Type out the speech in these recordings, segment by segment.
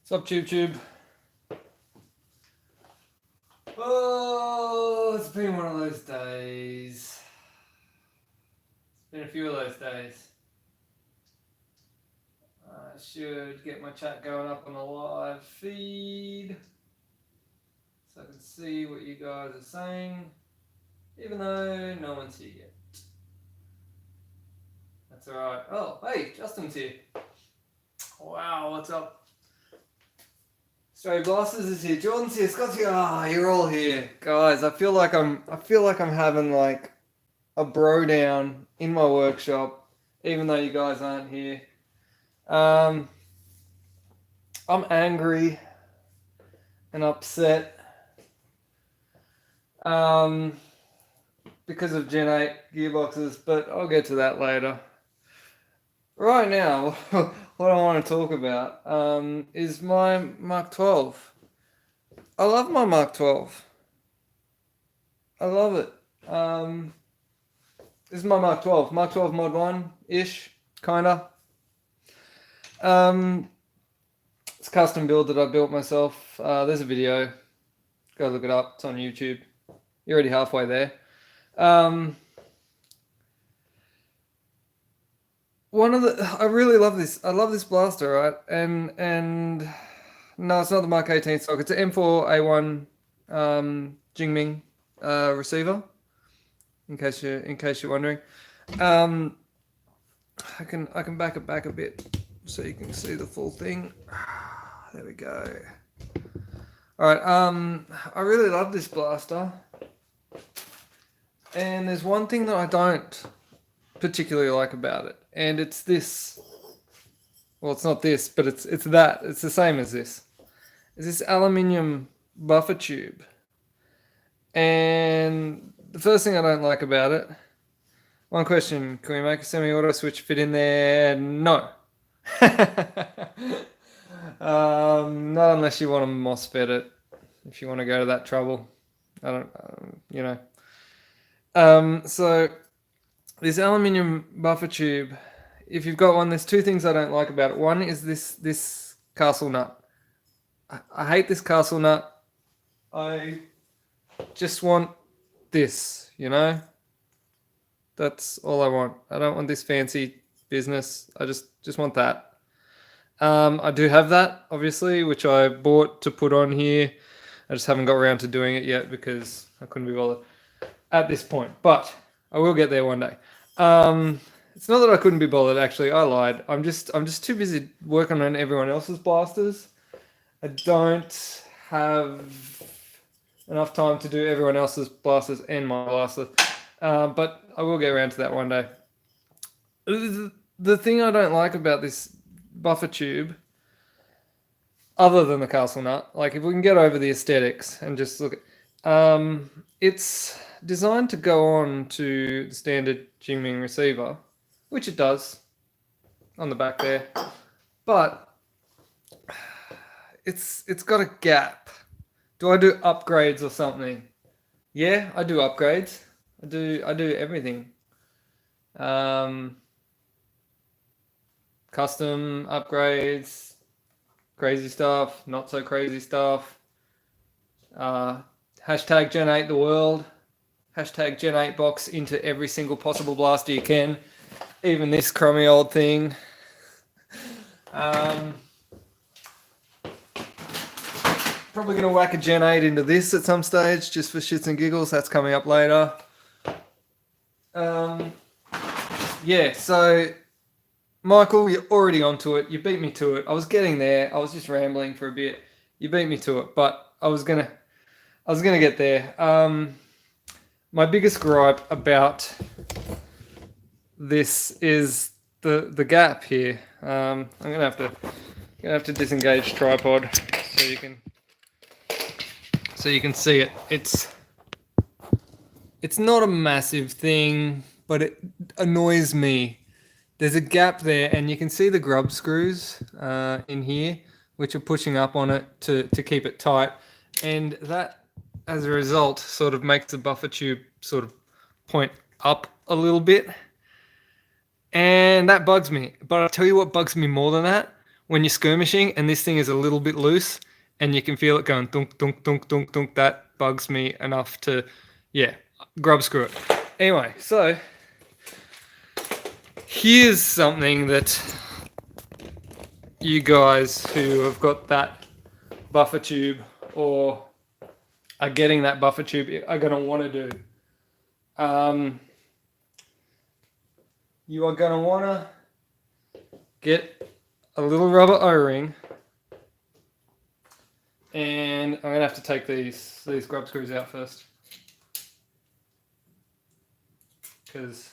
What's up, Tube? Oh, it's been one of those days. It's been a few of those days. I should get my chat going up on the live feed so I can see what you guys are saying, even though no one's here yet. That's alright. Oh, hey, Justin's here. Wow, what's up? Stray Blasters is here. Jordan's here. Scott's here. Ah, you're all here, guys. I feel like I'm having like a bro down in my workshop, even though you guys aren't here. I'm angry and upset because of Gen 8 gearboxes, but I'll get to that later. Right now, what I want to talk about is my Mark 12. I love my Mark 12. I love it. This is my Mark 12. Mark 12 Mod 1-ish, kinda. It's a custom build that I built myself. There's a video. Go look it up. It's on YouTube. You're already halfway there. I really love this. I love this blaster, right? And no, it's not the Mark 18 stock. It's an M4A1 SHIMMIng receiver. In case you're wondering, I can back it back a bit so you can see the full thing. There we go. All right. I really love this blaster, and there's one thing that I don't particularly like about it, and it's this. Well, it's not this, but it's that. It's the same as this. It's this aluminium buffer tube, and the first thing I don't like about it. One question: can we make a semi-auto switch fit in there? No. Not unless you want to MOSFET it. If you want to go to that trouble, I don't. So this aluminium buffer tube, if you've got one, there's two things I don't like about it. One is this castle nut. I hate this castle nut. I just want this, That's all I want. I don't want this fancy business. I just want that. I do have that, obviously, which I bought to put on here. I just haven't got around to doing it yet because I couldn't be bothered at this point. But I will get there one day. It's not that I couldn't be bothered, actually. I lied. I'm just too busy working on everyone else's blasters. I don't have enough time to do everyone else's blasters and my blaster. But I will get around to that one day. The thing I don't like about this buffer tube, other than the castle nut, like if we can get over the aesthetics and just look at, it's designed to go on to the standard SHIMMIng receiver, which it does on the back there, but it's got a gap. Do I do upgrades or something? Yeah, I do upgrades. I do everything. Custom upgrades, crazy stuff, not so crazy stuff. Hashtag Gen 8 the world. Hashtag Gen 8 box into every single possible blaster you can. Even this crummy old thing. Probably going to whack a Gen 8 into this at some stage, just for shits and giggles. That's coming up later. Yeah, so Michael, you're already onto it. You beat me to it. I was getting there. I was just rambling for a bit. You beat me to it, but I was gonna get there. My biggest gripe about this is the gap here. I'm gonna have to disengage tripod so you can see it. It's not a massive thing, but it annoys me. There's a gap there, and you can see the grub screws in here, which are pushing up on it to keep it tight. And that, as a result, sort of makes the buffer tube sort of point up a little bit. And that bugs me. But I'll tell you what bugs me more than that. when you're skirmishing and this thing is a little bit loose and you can feel it going dunk, dunk, dunk, dunk, dunk. That bugs me enough to, yeah, grub screw it. Anyway, so here's something that you guys who have got that buffer tube or are getting that buffer tube are going to want to do. You are going to want to get a little rubber O-ring, and I'm going to have to take these grub screws out first because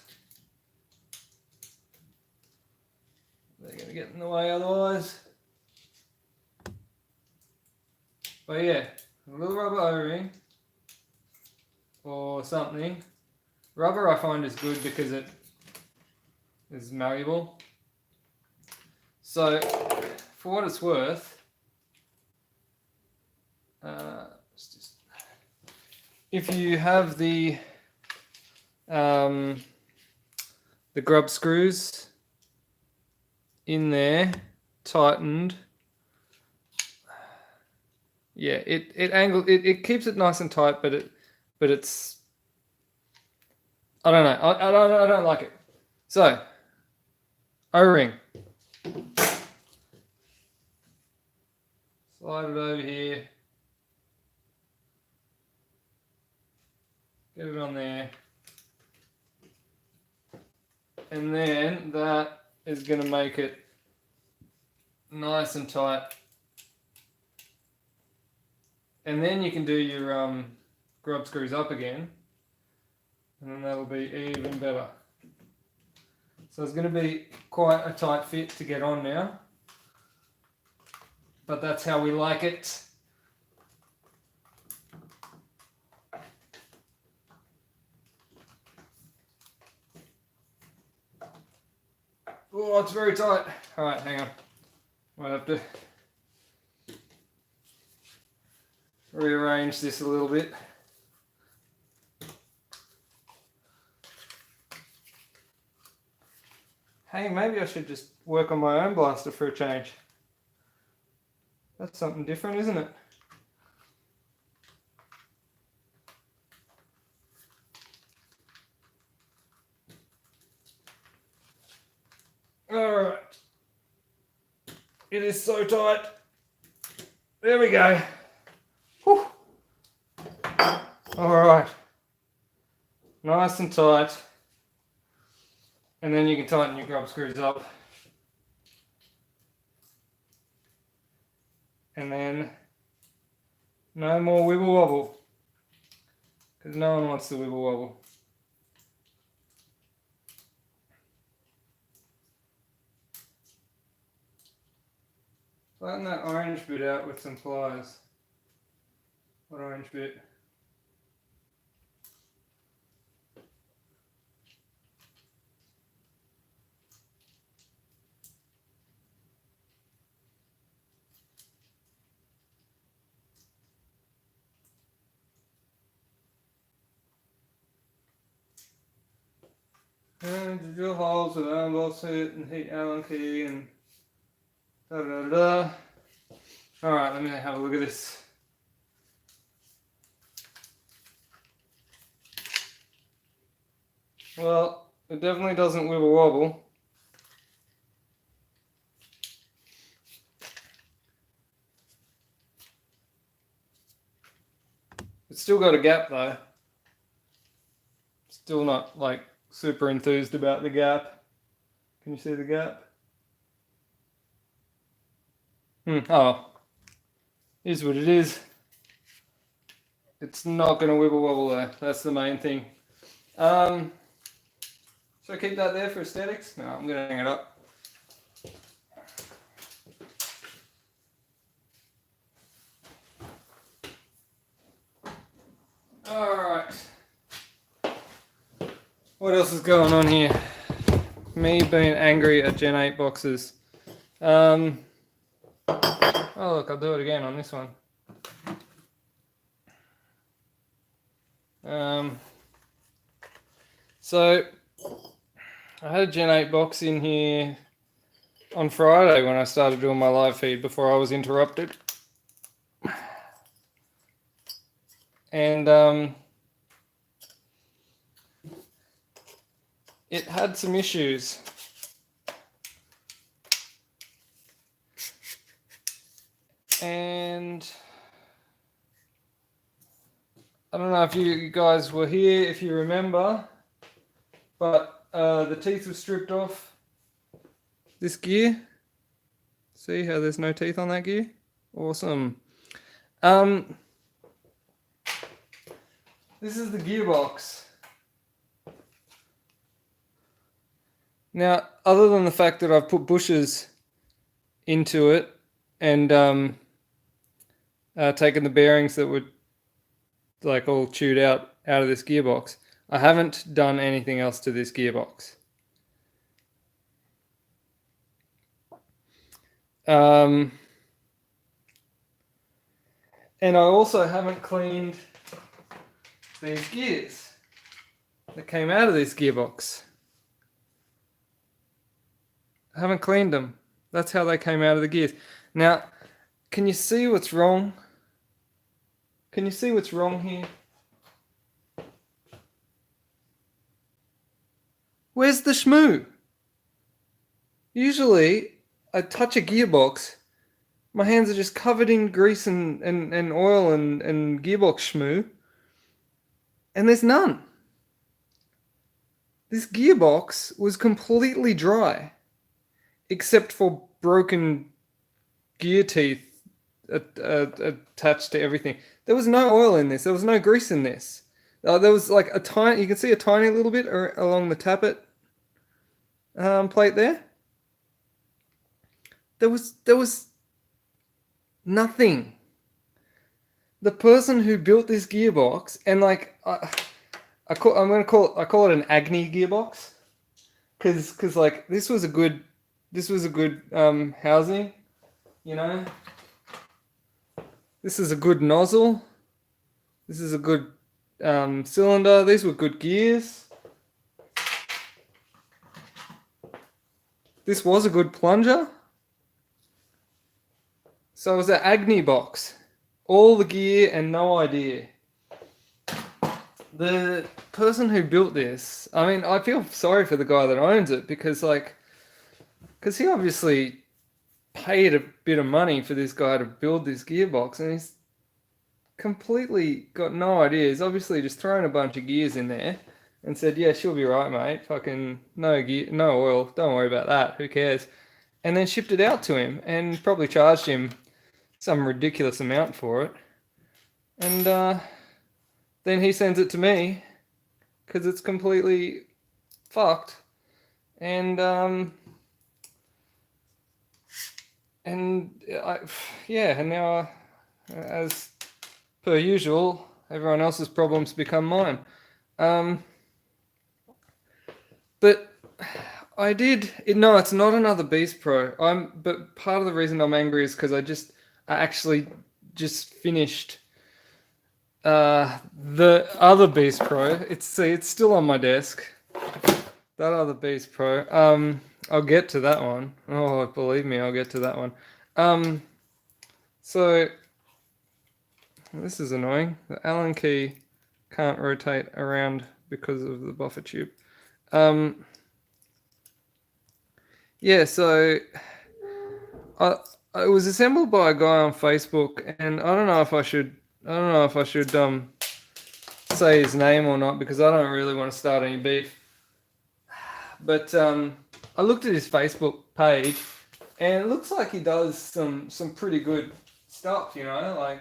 they're going to get in the way otherwise. But yeah, a little rubber O-ring or something. Rubber I find is good because it is malleable. So for what it's worth, if you have the grub screws in there tightened, yeah, it keeps it nice and tight, but it's, I don't know, I don't like it. So O-ring, slide it over here, get it on there, and then that is going to make it nice and tight. And then you can do your grub screws up again, and then that'll be even better. So it's going to be quite a tight fit to get on now, but that's how we like it. Oh, it's very tight. All right, hang on. Might have to rearrange this a little bit. Hey, maybe I should just work on my own blaster for a change. That's something different, isn't it? Alright. It is so tight. There we go. Whew. Alright. Nice and tight. And then you can tighten your grub screws up. And then no more wibble wobble. Because no one wants to wibble wobble. Flatten that orange bit out with some pliers. What orange bit? And to drill holes with Allen bolt set and heat Allen key and da da da da. Alright, let me have a look at this. Well, it definitely doesn't wibble wobble. It's still got a gap though. Still not like super enthused about the gap. Can you see the gap? Oh, is what it is. It's not going to wibble wobble though. That's the main thing. Should I keep that there for aesthetics? No, I'm going to hang it up. Alright. What else is going on here? Me being angry at Gen 8 boxes. Oh look, I'll do it again on this one. So I had a Gen 8 box in here on Friday when I started doing my live feed before I was interrupted. And it had some issues. And I don't know if you guys were here, if you remember, but the teeth were stripped off this gear. See how there's no teeth on that gear? Awesome. This is the gearbox. Now, other than the fact that I've put bushes into it and taken the bearings that were like all chewed out of this gearbox, I haven't done anything else to this gearbox. And I also haven't cleaned these gears that came out of this gearbox. I haven't cleaned them. That's how they came out of the gears. Now, can you see what's wrong? Can you see what's wrong here? Where's the shmoo? Usually, I touch a gearbox, my hands are just covered in grease and oil and gearbox shmoo, and there's none. This gearbox was completely dry, except for broken gear teeth attached to everything. There was no oil in this. There was no grease in this. There was like a tiny, you can see a tiny little bit along the tappet plate there. There was nothing. The person who built this gearbox, and like I call it an Agni gearbox, because like this was a good housing, you know. This is a good nozzle. This is a good cylinder. These were good gears. This was a good plunger. So it was an Agni box. All the gear and no idea. The person who built this, I mean, I feel sorry for the guy that owns it because he obviously paid a bit of money for this guy to build this gearbox, and he's completely got no idea. He's obviously just thrown a bunch of gears in there and said, yeah, she'll be right, mate. Fucking no gear, no oil. Don't worry about that. Who cares? And then shipped it out to him and probably charged him some ridiculous amount for it. And then he sends it to me because it's completely fucked. And now, as per usual, everyone else's problems become mine. But I did. No, it's not another Beast Pro. But part of the reason I'm angry is because I actually just finished the other Beast Pro. It's still on my desk. That other Beast Pro. I'll get to that one. Oh, believe me, I'll get to that one. So this is annoying. The Allen key can't rotate around because of the buffer tube. Yeah, so it was assembled by a guy on Facebook, and I don't know if I should say his name or not, because I don't really want to start any beef. But I looked at his Facebook page, and it looks like he does some pretty good stuff, you know,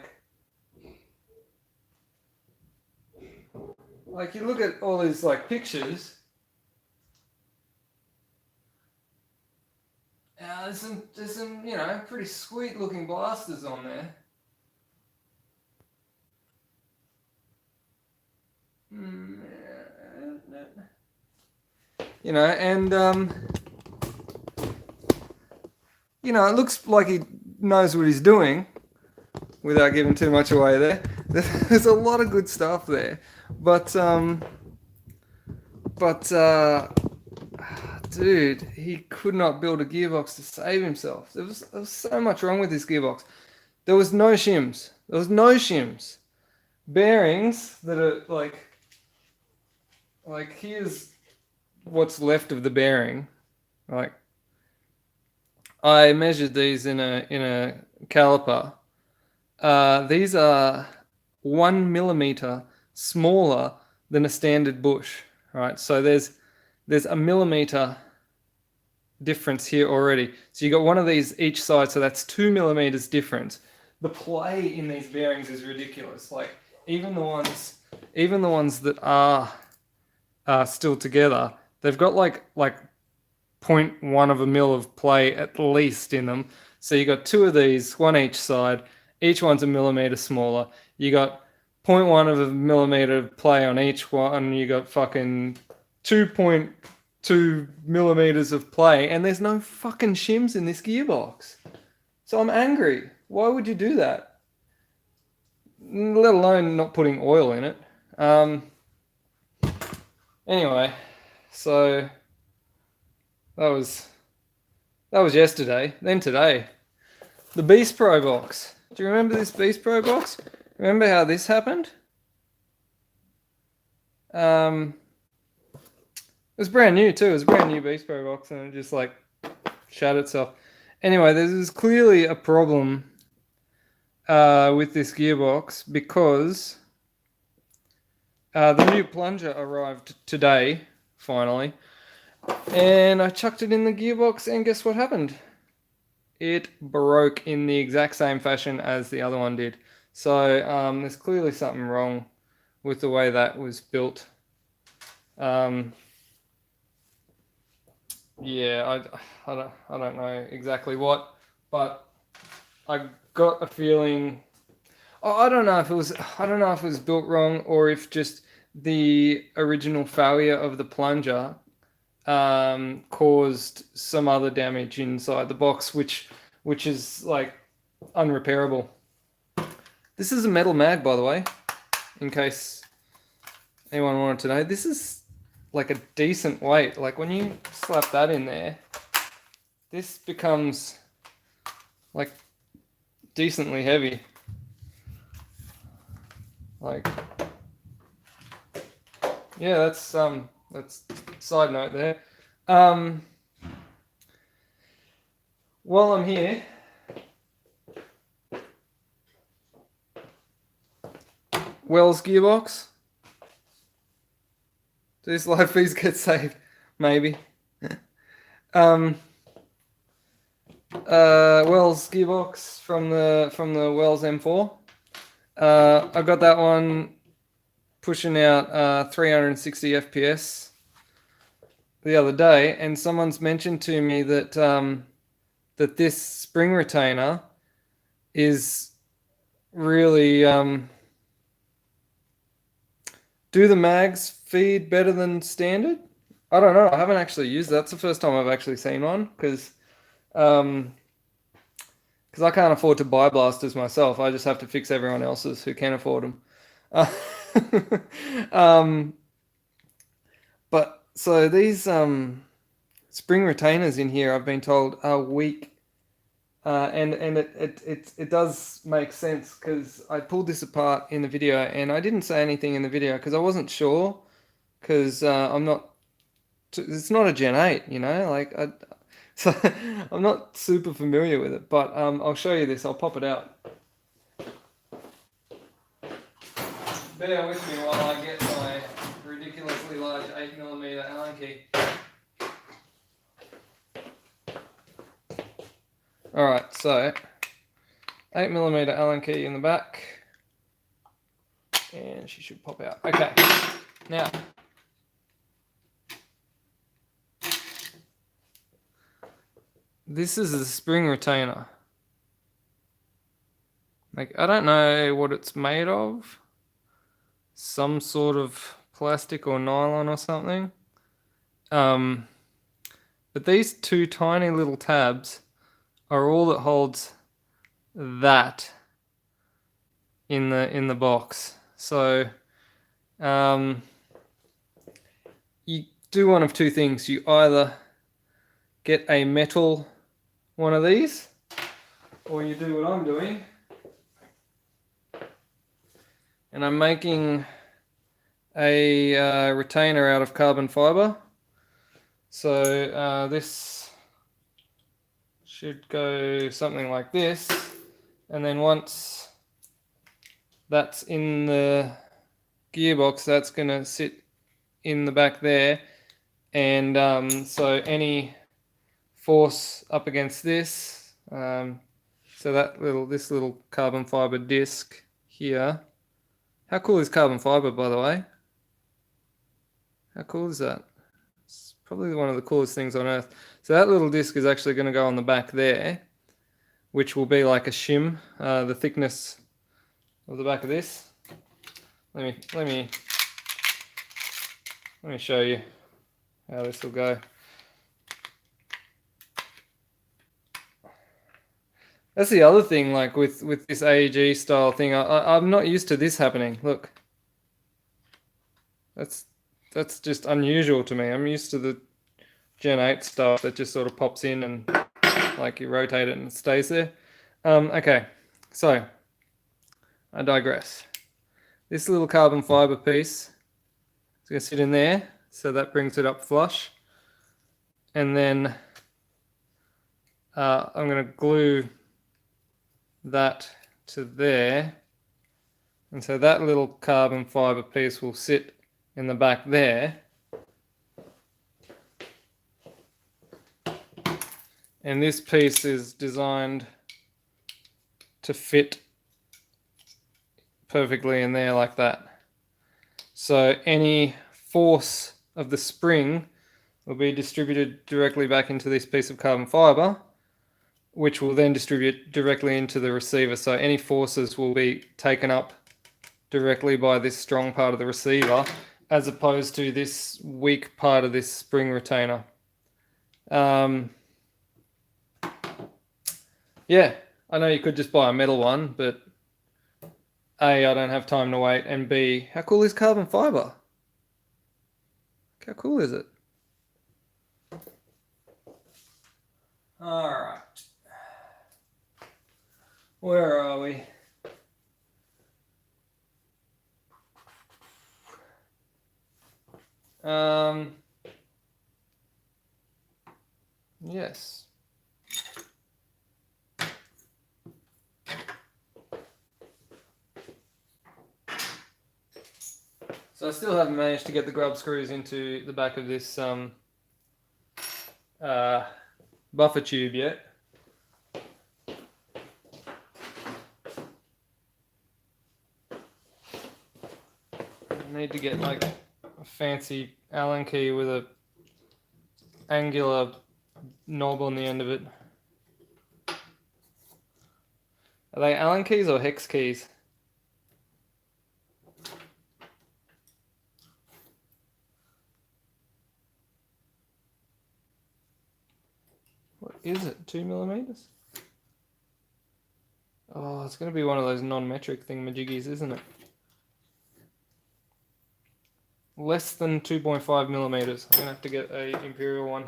like you look at all his like pictures. There's some, you know, pretty sweet looking blasters on there. You know, and you know, it looks like he knows what he's doing without giving too much away there. There's a lot of good stuff there, but dude, he could not build a gearbox to save himself. There was so much wrong with this gearbox. There was no shims. There was no shims. Bearings that are like here's what's left of the bearing. Like I measured these in a caliper. These are 1 millimeter smaller than a standard bush. Right, so there's a millimeter difference here already. So you got one of these each side, so that's 2 millimeters difference. The play in these bearings is ridiculous. Like even the ones that are still together, they've got like 0.1 of a mil of play at least in them. So you got two of these, one each side. Each one's a millimeter smaller. You got 0.1 of a millimeter play on each one. You got fucking 2.2 millimeters of play, and there's no fucking shims in this gearbox. So I'm angry. Why would you do that? Let alone not putting oil in it. Anyway, so that was yesterday. Then today, the Beast Pro box. Do you remember this Beast Pro box? Remember how this happened? It was brand new too. It was a brand new Beast Pro box, and it just like shut itself. Anyway, there's clearly a problem with this gearbox because the new plunger arrived today, finally, and I chucked it in the gearbox, and guess what happened? It broke in the exact same fashion as the other one did. So there's clearly something wrong with the way that was built. Yeah, I don't know exactly what, but I got a feeling. I don't know if it was built wrong or if just the original failure of the plunger caused some other damage inside the box, which is like unrepairable. This is a metal mag, by the way, in case anyone wanted to know. This is like a decent weight. Like when you slap that in there, this becomes like decently heavy. Like, yeah, that's side note there. While I'm here, Wells gearbox. Do these live feeds get saved? Maybe. Wells gearbox from the Wells M4. I got that one pushing out 360 FPS the other day, and someone's mentioned to me that that this spring retainer is really do the mags feed better than standard? I don't know. I haven't actually used that. It's the first time I've actually seen one because I can't afford to buy blasters myself. I just have to fix everyone else's who can afford them. But so these spring retainers in here, I've been told, are weak. And it does make sense because I pulled this apart in the video and I didn't say anything in the video because I wasn't sure because it's not a Gen 8, you know, like so I'm not super familiar with it, but I'll show you this. I'll pop it out. Bear with me while I get my ridiculously large 8mm Allen key. Alright, so 8mm Allen key in the back, and she should pop out. Okay, now this is a spring retainer. Like, I don't know what it's made of. Some sort of plastic or nylon or something. But these two tiny little tabs are all that holds that in the box. So you do one of two things. You either get a metal one of these, or you do what I'm doing, and I'm making a retainer out of carbon fiber. So this should go something like this, and then once that's in the gearbox, that's going to sit in the back there, and so any force up against this, so that this little carbon fiber disc here. How cool is carbon fiber, by the way? How cool is that? It's probably one of the coolest things on earth. So that little disc is actually going to go on the back there, which will be like a shim, the thickness of the back of this. Let me show you how this will go. That's the other thing, like with this AEG style thing. I'm not used to this happening. Look, that's just unusual to me. I'm used to the Gen 8 stuff that just sort of pops in and like you rotate it and it stays there. Okay, so I digress. This little carbon fiber piece is going to sit in there, so that brings it up flush. And then I'm going to glue that to there. And so that little carbon fiber piece will sit in the back there. And this piece is designed to fit perfectly in there like that. So any force of the spring will be distributed directly back into this piece of carbon fiber, which will then distribute directly into the receiver. So any forces will be taken up directly by this strong part of the receiver, as opposed to this weak part of this spring retainer. Yeah, I know you could just buy a metal one, but A, I don't have time to wait, and B, how cool is carbon fiber? How cool is it? All right. Where are we? Yes. So I still haven't managed to get the grub screws into the back of this buffer tube yet. I need to get like a fancy Allen key with a angular knob on the end of it. Are they Allen keys or hex keys? What is it? 2 millimeters? Oh, it's going to be one of those non-metric thingamajiggies, isn't it? Less than 2.5 millimeters. I'm going to have to get a imperial one.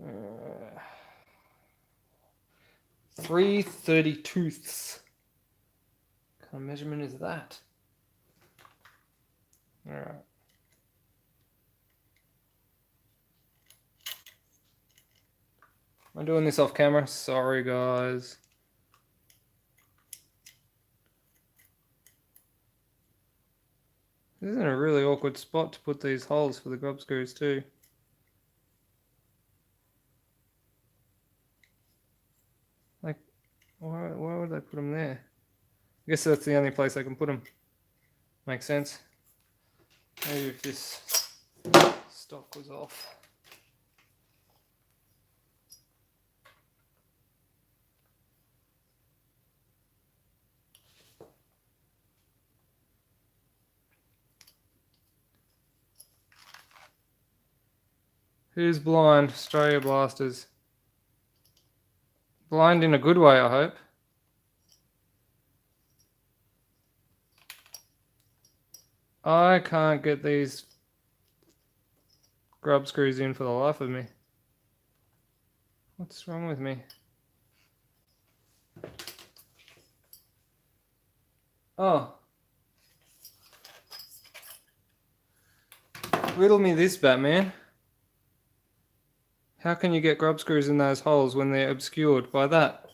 Uh, 3/32. What kind of measurement is that? All right. I'm doing this off camera. Sorry, guys. This is in a really awkward spot to put these holes for the grub screws too. Like, why would I put them there? I guess that's the only place I can put them. Makes sense. Maybe if this stock was off. Who's blind? Australia Blasters. Blind in a good way, I hope. I can't get these grub screws in for the life of me. What's wrong with me? Oh. Riddle me this, Batman. How can you get grub screws in those holes when they're obscured by that?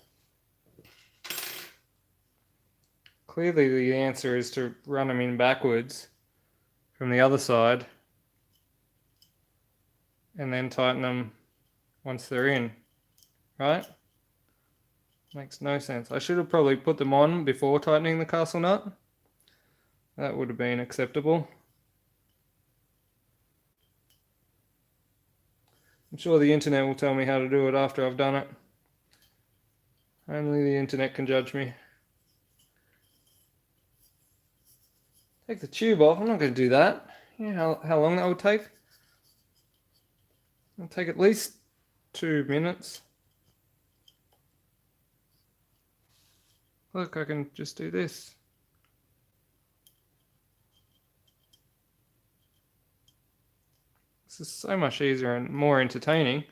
Clearly the answer is to run them in backwards from the other side and then tighten them once they're in, right? Makes no sense. I should have probably put them on before tightening the castle nut. That would have been acceptable. I'm sure the internet will tell me how to do it after I've done it. Only the internet can judge me. Take the tube off. I'm not going to do that. You know how long that would take? It'll take at least 2 minutes. Look, I can just do this. This is so much easier and more entertaining.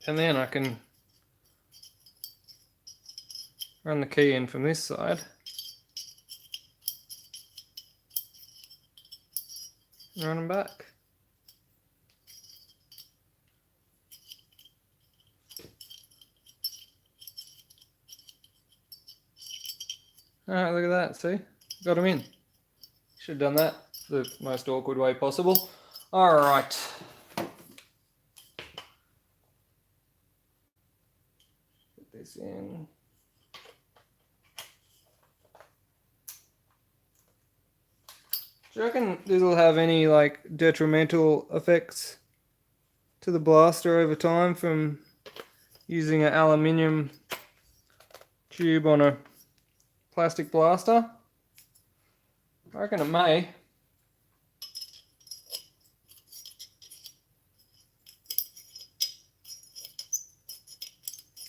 And then I can run the key in from this side. And run them back. Alright, look at that, see? Got them in. Should have done that the most awkward way possible. Alright. Put this in. Do you reckon this will have any like detrimental effects to the blaster over time from using an aluminium tube on a plastic blaster? I reckon it may.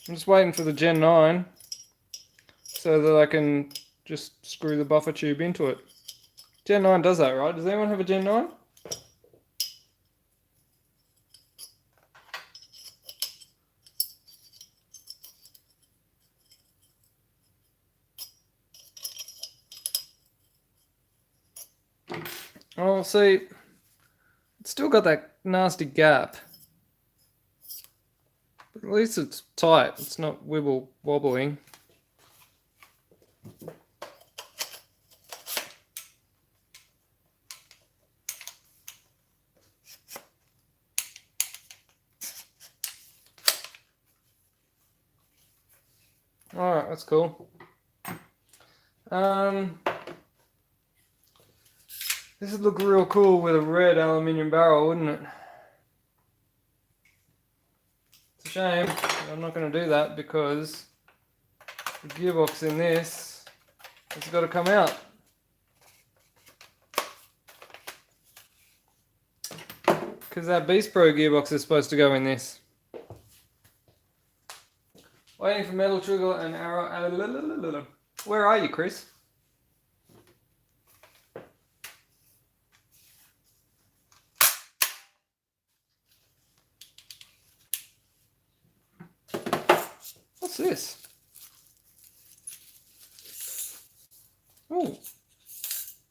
I'm just waiting for the Gen 9 so that I can just screw the buffer tube into it. Gen 9 does that, right? Does anyone have a Gen 9? Oh, see, it's still got that nasty gap. But at least it's tight. It's not wobbling. Alright, that's cool. This would look real cool with a red aluminium barrel, wouldn't it? It's a shame. I'm not going to do that because the gearbox in this has got to come out. Because that Beast Pro gearbox is supposed to go in this. Waiting for metal trigger and arrow. Where are you, Chris? What's this? Oh,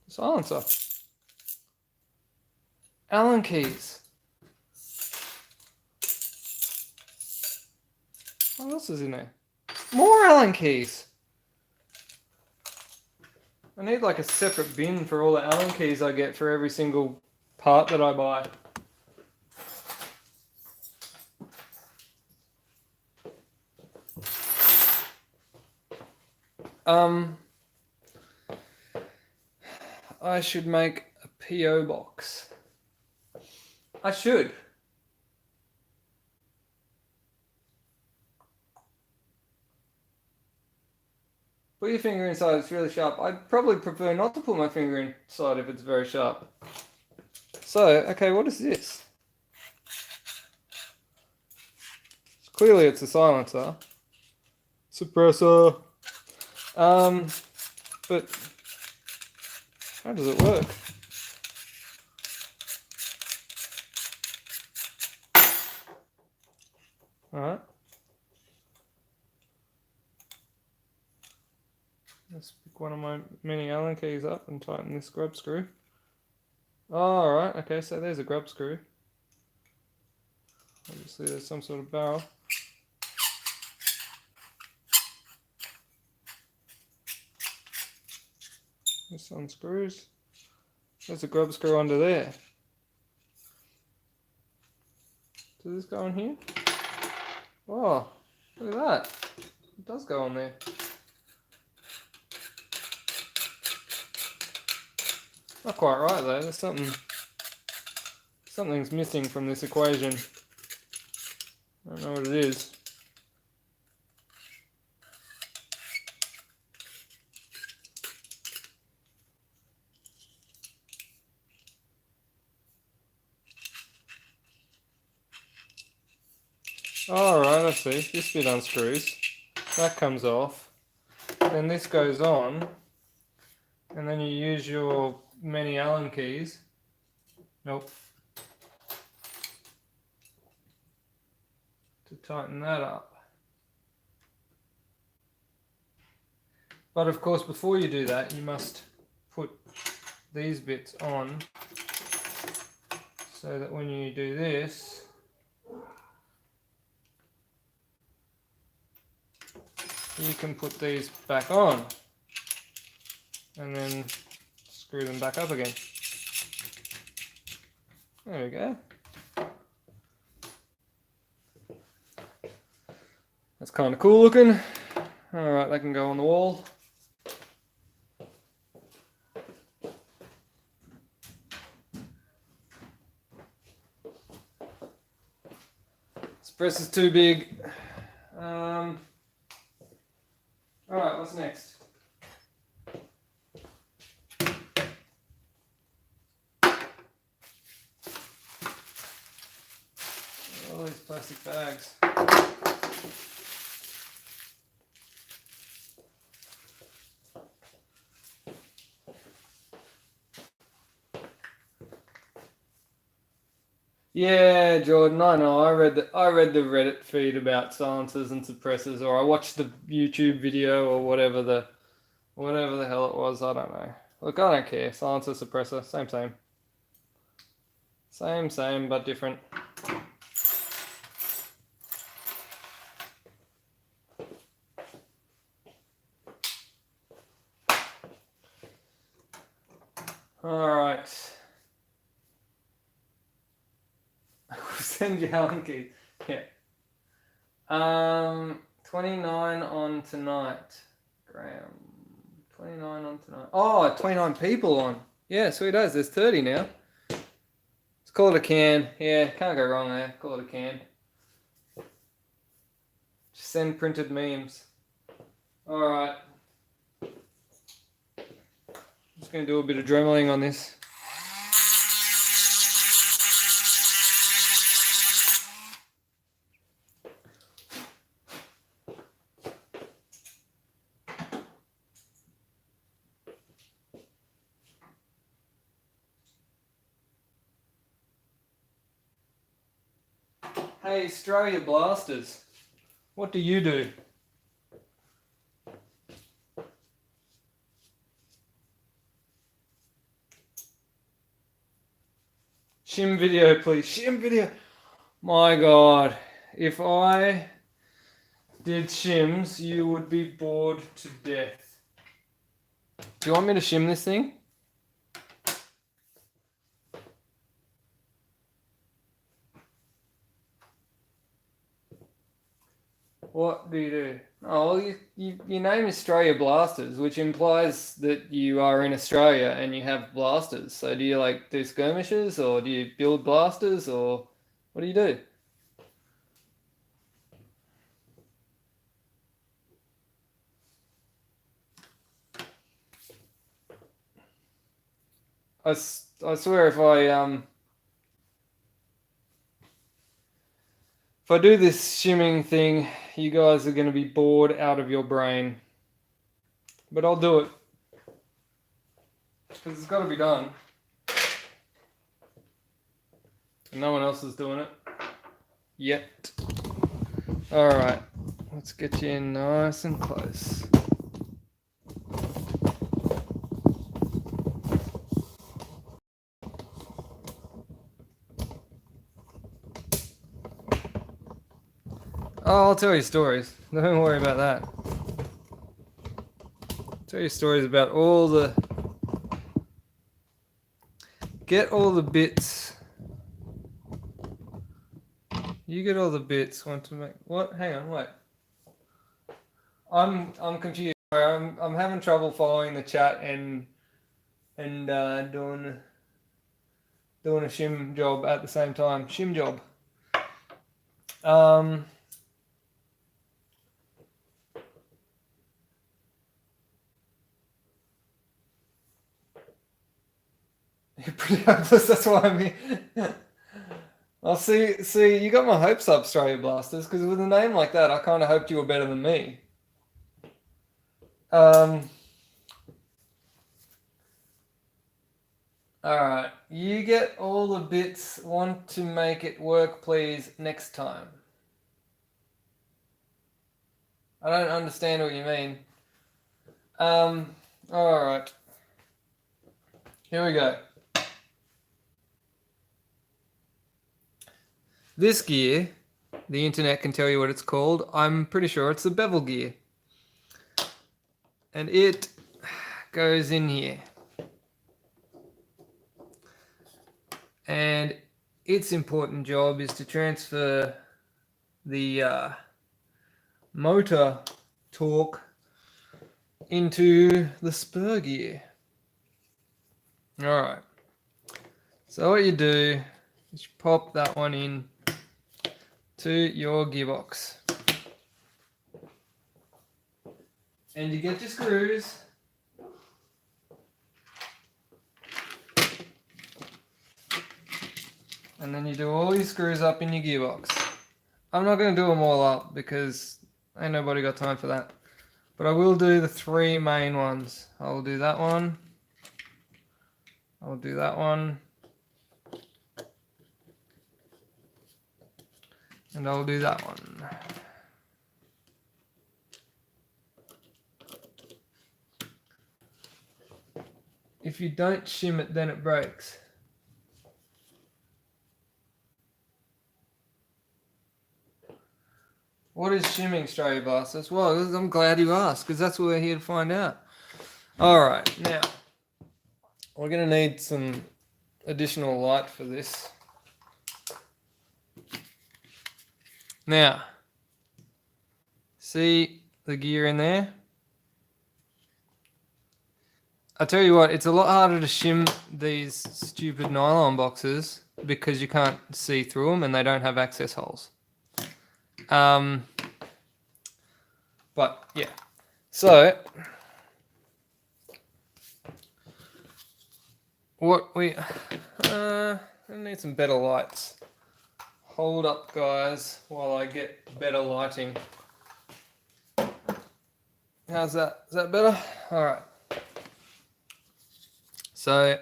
silencer. Allen keys. What else is in there? More Allen keys. I need like a separate bin for all the Allen keys I get for every single part that I buy. I should make a PO box. I should. Put your finger inside, it's really sharp. I'd probably prefer not to put my finger inside if it's very sharp. So, okay, what is this? Clearly it's a silencer. Suppressor. But how does it work? Alright. Let's pick one of my mini Allen keys up and tighten this grub screw. Oh, alright, okay, so there's a grub screw. Obviously there's some sort of barrel. This unscrews. There's a grub screw under there. Does this go on here? Oh, look at that. It does go on there. Not quite right though. There's something's missing from this equation. I don't know what it is. Alright, I see. This bit unscrews. That comes off. Then this goes on. And then you use your many Allen keys. Nope. To tighten that up. But of course, before you do that, you must put these bits on so that when you do this, you can put these back on and then screw them back up again. There we go. That's kind of cool looking. Alright, that can go on the wall. This press is too big. Alright, what's next? All these plastic bags. Yeah, Jordan, I know. I read the Reddit feed about silencers and suppressors, or I watched the YouTube video or whatever the hell it was. I don't know. Look, I don't care. Silencer, suppressor, same. Same, but different. All right. Send you Allen key. Yeah. 29 on tonight. Graham. 29 on tonight. Oh, 29 people on. Yeah, sweet as. There's 30 now. Let's call it a can. Yeah, can't go wrong there. Call it a can. Just send printed memes. Alright. Just going to do a bit of dremeling on this. Hey, Australia Blasters, what do you do? Shim video, please. Shim video. My God, if I did shims, you would be bored to death. Do you want me to shim this thing? What do you do? Oh, well, your name is Australia Blasters, which implies that you are in Australia and you have blasters. So do you like do skirmishes, or do you build blasters, or what do you do? I swear if I If I do this shimming thing, you guys are going to be bored out of your brain. But I'll do it. Because it's got to be done. And no one else is doing it. Yet. Alright. Let's get you in nice and close. Oh, I'll tell you stories. Don't worry about that. I'll tell you stories about all the... Get all the bits. You get all the bits. Want to make... What? Hang on, wait. I'm confused. I'm having trouble following the chat and doing a shim job at the same time. Shim job. You're pretty hopeless, that's why I'm here. I'll see, you got my hopes up, Australia Blasters, because with a name like that, I kind of hoped you were better than me. Alright, you get all the bits, want to make it work, please, next time. I don't understand what you mean. Alright. Here we go. This gear, the internet can tell you what it's called. I'm pretty sure it's the bevel gear. And it goes in here. And its important job is to transfer the motor torque into the spur gear. Alright. So what you do is you pop that one in to your gearbox. And you get your screws. And then you do all your screws up in your gearbox. I'm not going to do them all up because ain't nobody got time for that. But I will do the three main ones. I'll do that one. I'll do that one. And I'll do that one. If you don't shim it, then it breaks. What is shimming, Australia Blasters? Well, I'm glad you asked, because that's what we're here to find out. Alright, now, we're going to need some additional light for this. Now, see the gear in there? I tell you what, it's a lot harder to shim these stupid nylon boxes because you can't see through them and they don't have access holes. But yeah, so what we need some better lights. Hold up, guys, while I get better lighting. How's that? Is that better? All right. So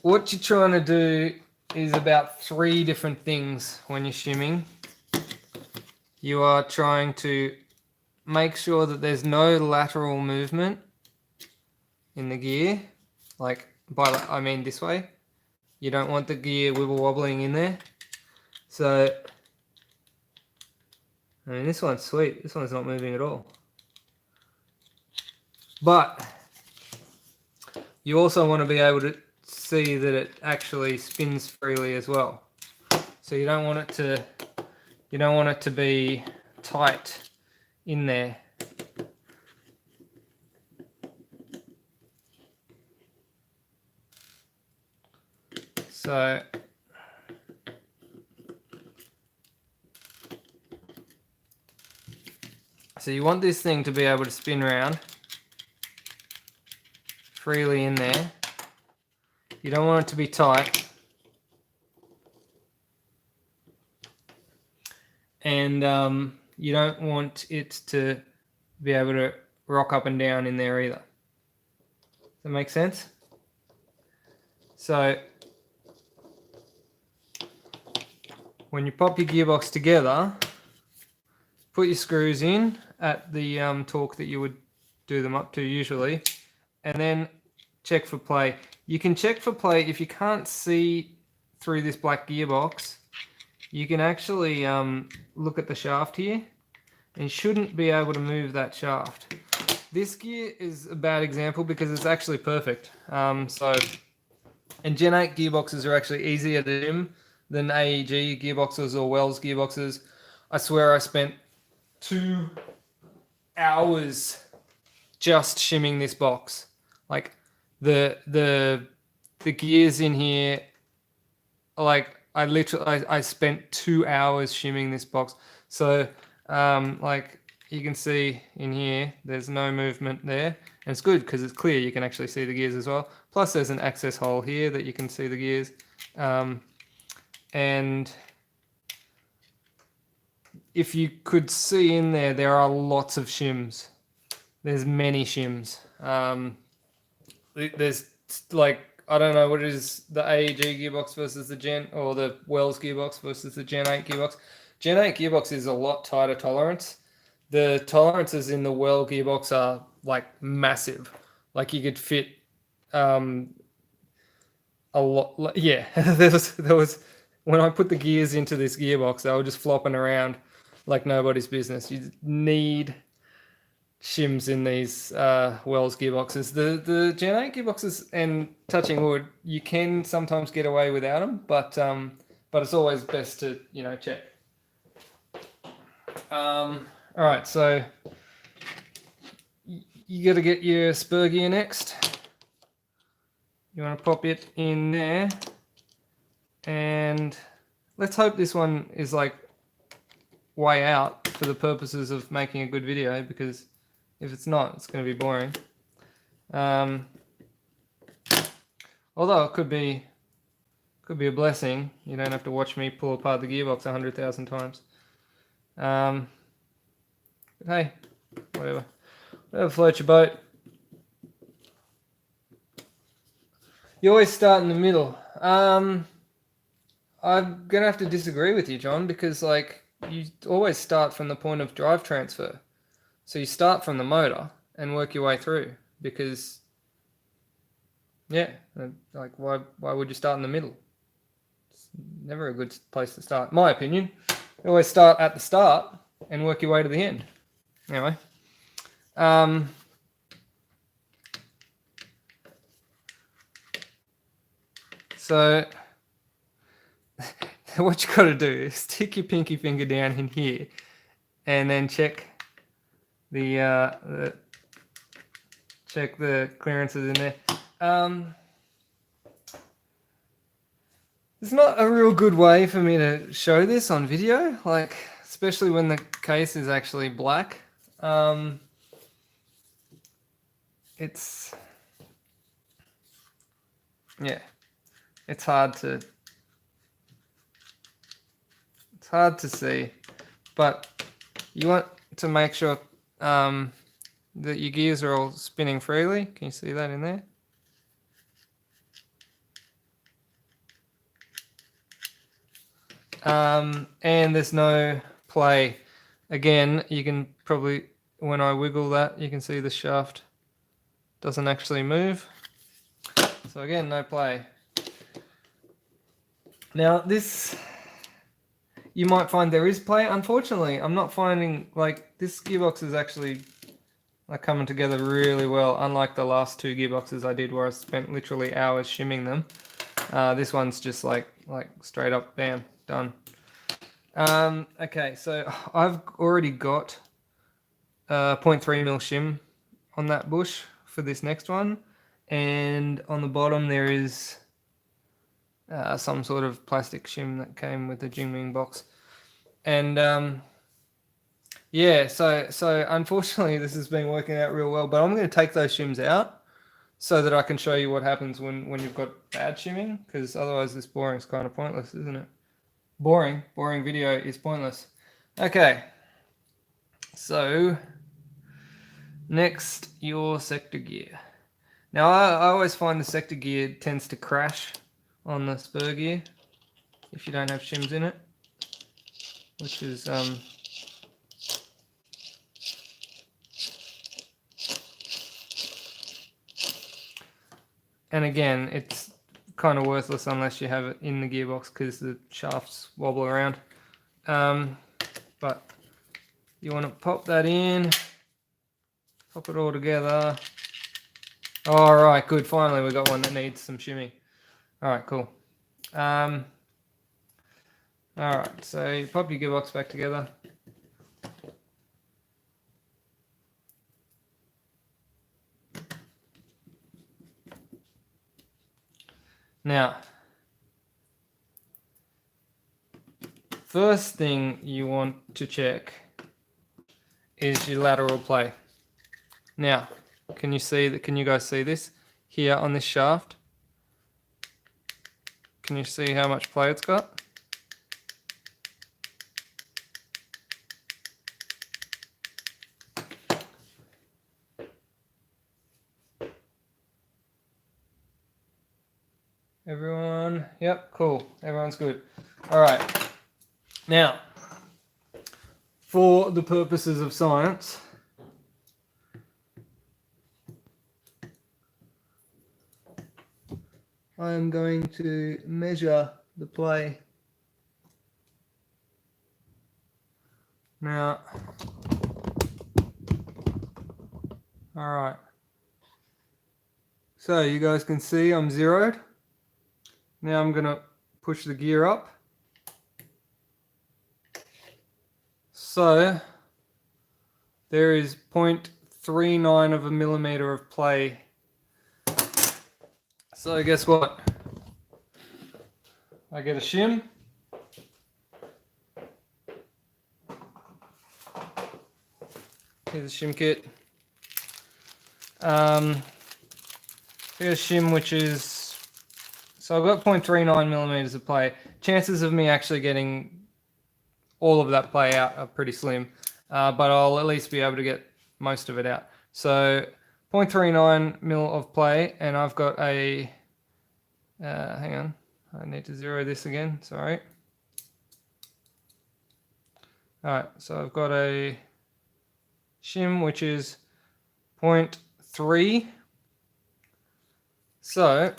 what you're trying to do is about 3 different things when you're shimming. You are trying to make sure that there's no lateral movement in the gear. Like, I mean this way. You don't want the gear wibble wobbling in there. So, I mean, this one's sweet. This one's not moving at all. But you also want to be able to see that it actually spins freely as well. So you don't want it to be tight in there. So you want this thing to be able to spin around freely in there. You don't want it to be tight. and you don't want it to be able to rock up and down in there either. Does that make sense? So when you pop your gearbox together, put your screws in at the torque that you would do them up to usually, and then check for play. You can check for play if you can't see through this black gearbox. You can actually look at the shaft here, and you shouldn't be able to move that shaft. This gear is a bad example because it's actually perfect. And Gen 8 gearboxes are actually easier to shim than AEG gearboxes or Wells gearboxes. I swear I spent 2 hours just shimming this box. Like the gears in here, like I spent 2 hours shimming this box. So like you can see in here, there's no movement there. And it's good because it's clear, you can actually see the gears as well. Plus there's an access hole here that you can see the gears. And if you could see in there, there are lots of shims. There's many shims. There's like, I don't know what it is, the AEG gearbox versus the Gen, or the Wells gearbox versus the Gen 8 gearbox. Gen 8 gearbox is a lot tighter tolerance. The tolerances in the Well gearbox are like massive. Like you could fit a lot. Yeah, there was when I put the gears into this gearbox, they were just flopping around like nobody's business. You need shims in these Wells gearboxes. The Gen 8 gearboxes, and touching wood, you can sometimes get away without them, but it's always best to check. All right, so you got to get your spur gear next. You want to pop it in there, and let's hope this one is like way out for the purposes of making a good video, because if it's not, it's going to be boring. Although it could be a blessing. You don't have to watch me pull apart the gearbox 100,000 times. But hey, whatever floats your boat. You always start in the middle. I'm gonna have to disagree with you, John, because like you always start from the point of drive transfer. So you start from the motor and work your way through, because yeah, like why would you start in the middle? It's never a good place to start, in my opinion. You always start at the start and work your way to the end. Anyway, so what you got to do is stick your pinky finger down in here, and then check the clearances in there. It's not a real good way for me to show this on video, like especially when the case is actually black. It's hard to see, but you want to make sure that your gears are all spinning freely. Can you see that in there? And there's no play. Again, you can probably, when I wiggle that, you can see the shaft doesn't actually move. So again, no play. Now this, you might find there is play. Unfortunately, I'm not finding, like, this gearbox is actually like coming together really well, unlike the last 2 gearboxes I did where I spent literally hours shimming them. This one's just like straight up, bam, done. Okay, so I've already got 0.3 mil shim on that bush for this next one, and on the bottom there is some sort of plastic shim that came with the GEARBOX box. And yeah, so unfortunately this has been working out real well, but I'm going to take those shims out so that I can show you what happens when you've got bad shimming, because otherwise this boring is kind of pointless, isn't it? Boring video is pointless. Okay. So next, your sector gear. Now I always find the sector gear tends to crash on the spur gear if you don't have shims in it, which is and again, it's kind of worthless unless you have it in the gearbox because the shafts wobble around. But you want to pop that in, pop it all together. All right, good. Finally, we got one that needs some shimming. All right, cool. All right, so you pop your gearbox back together. Now, first thing you want to check is your lateral play. Now, can you see that? Can you guys see this here on this shaft? Can you see how much play it's got? Everyone? Yep, cool. Everyone's good. All right. Now, for the purposes of science, I am going to measure the play. Now, all right. So you guys can see I'm zeroed. Now I'm going to push the gear up. So there is 0.39 of a millimeter of play. So guess what? I get a shim. Here's a shim kit. Here's a shim, which is, so I've got 0.39 millimeters of play. Chances of me actually getting all of that play out are pretty slim, but I'll at least be able to get most of it out. So 0.39 mil of play, and I've got a, hang on, I need to zero this again, sorry. All right, so I've got a shim, which is 0.3. So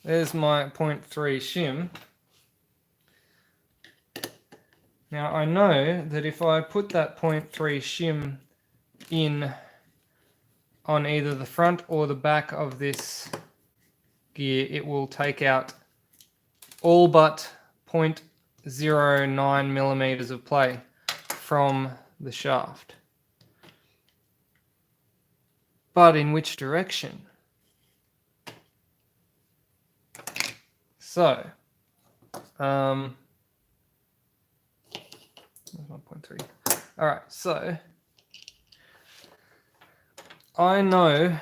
there's my 0.3 shim. Now I know that if I put that 0.3 shim in on either the front or the back of this gear, it will take out all but 0.09 millimeters of play from the shaft. But in which direction? So, where's my 0.3? All right, so I know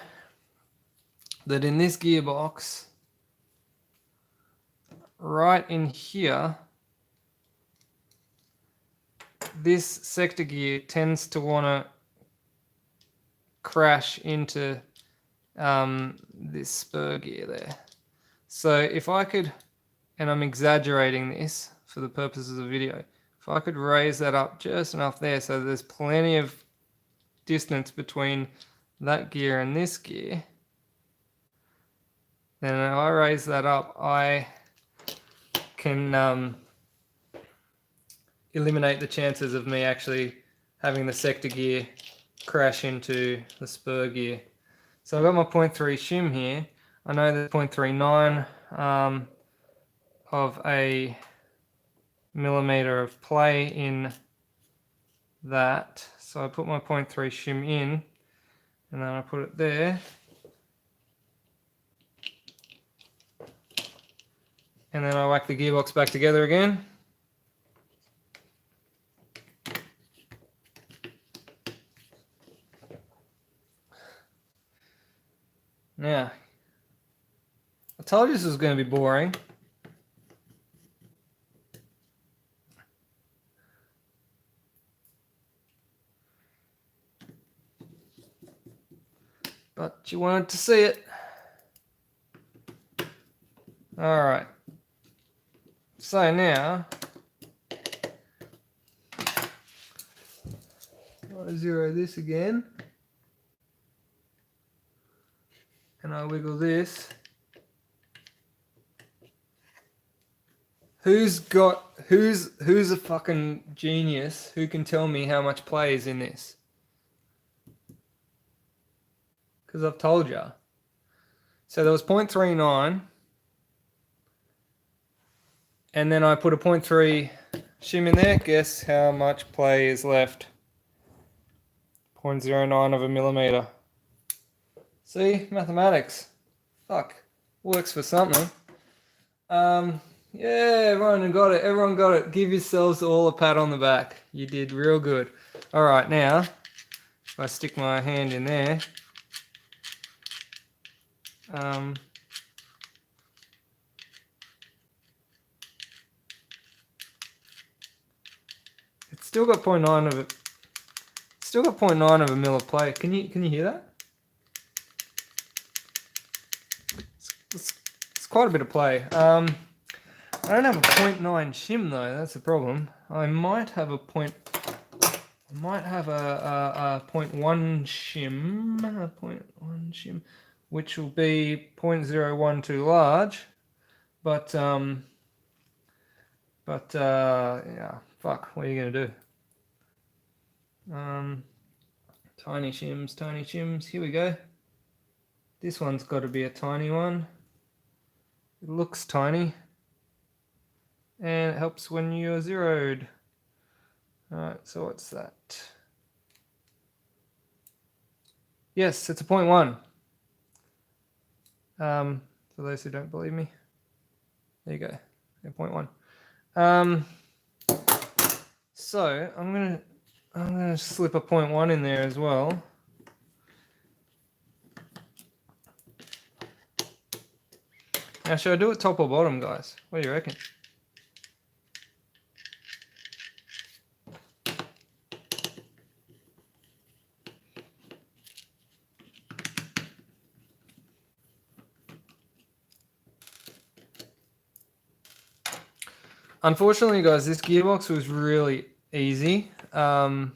that in this gearbox, right in here, this sector gear tends to want to crash into this spur gear there. So if I could, and I'm exaggerating this for the purposes of the video, if I could raise that up just enough there so there's plenty of distance between that gear and this gear, then if I raise that up, I can eliminate the chances of me actually having the sector gear crash into the spur gear. So I've got my 0.3 shim here. I know there's 0.39 of a millimeter of play in that. So I put my 0.3 shim in, and then I put it there. And then I whack the gearbox back together again. Now, I told you this was going to be boring. but you wanted to see it. All right. So now, I'll zero this again, and I wiggle this. Who's a fucking genius who can tell me how much play is in this? Because I've told you. So there was 0.39, and then I put a 0.3 shim in there. Guess how much play is left? 0.09 of a millimeter. See, mathematics. Fuck, works for something. Yeah, everyone got it. Everyone got it. Give yourselves all a pat on the back. You did real good. All right, now if I stick my hand in there. It's still got 0.9 of it. Still got 0.9 of a mil of play. Can you hear that? It's quite a bit of play. I don't have a 0.9 shim though. That's the problem. I might have a 0.1 shim, which will be 0.01 too large. But yeah, fuck. What are you gonna do? Tiny shims. Here we go. This one's got to be a tiny one. It looks tiny, and it helps when you're zeroed. Alright, so what's that? Yes, it's a 0.1. For those who don't believe me, there you go, a 0.1. So I'm gonna slip a 0.1 in there as well. Now, should I do it top or bottom, guys? What do you reckon? Unfortunately, guys, this gearbox was really easy. I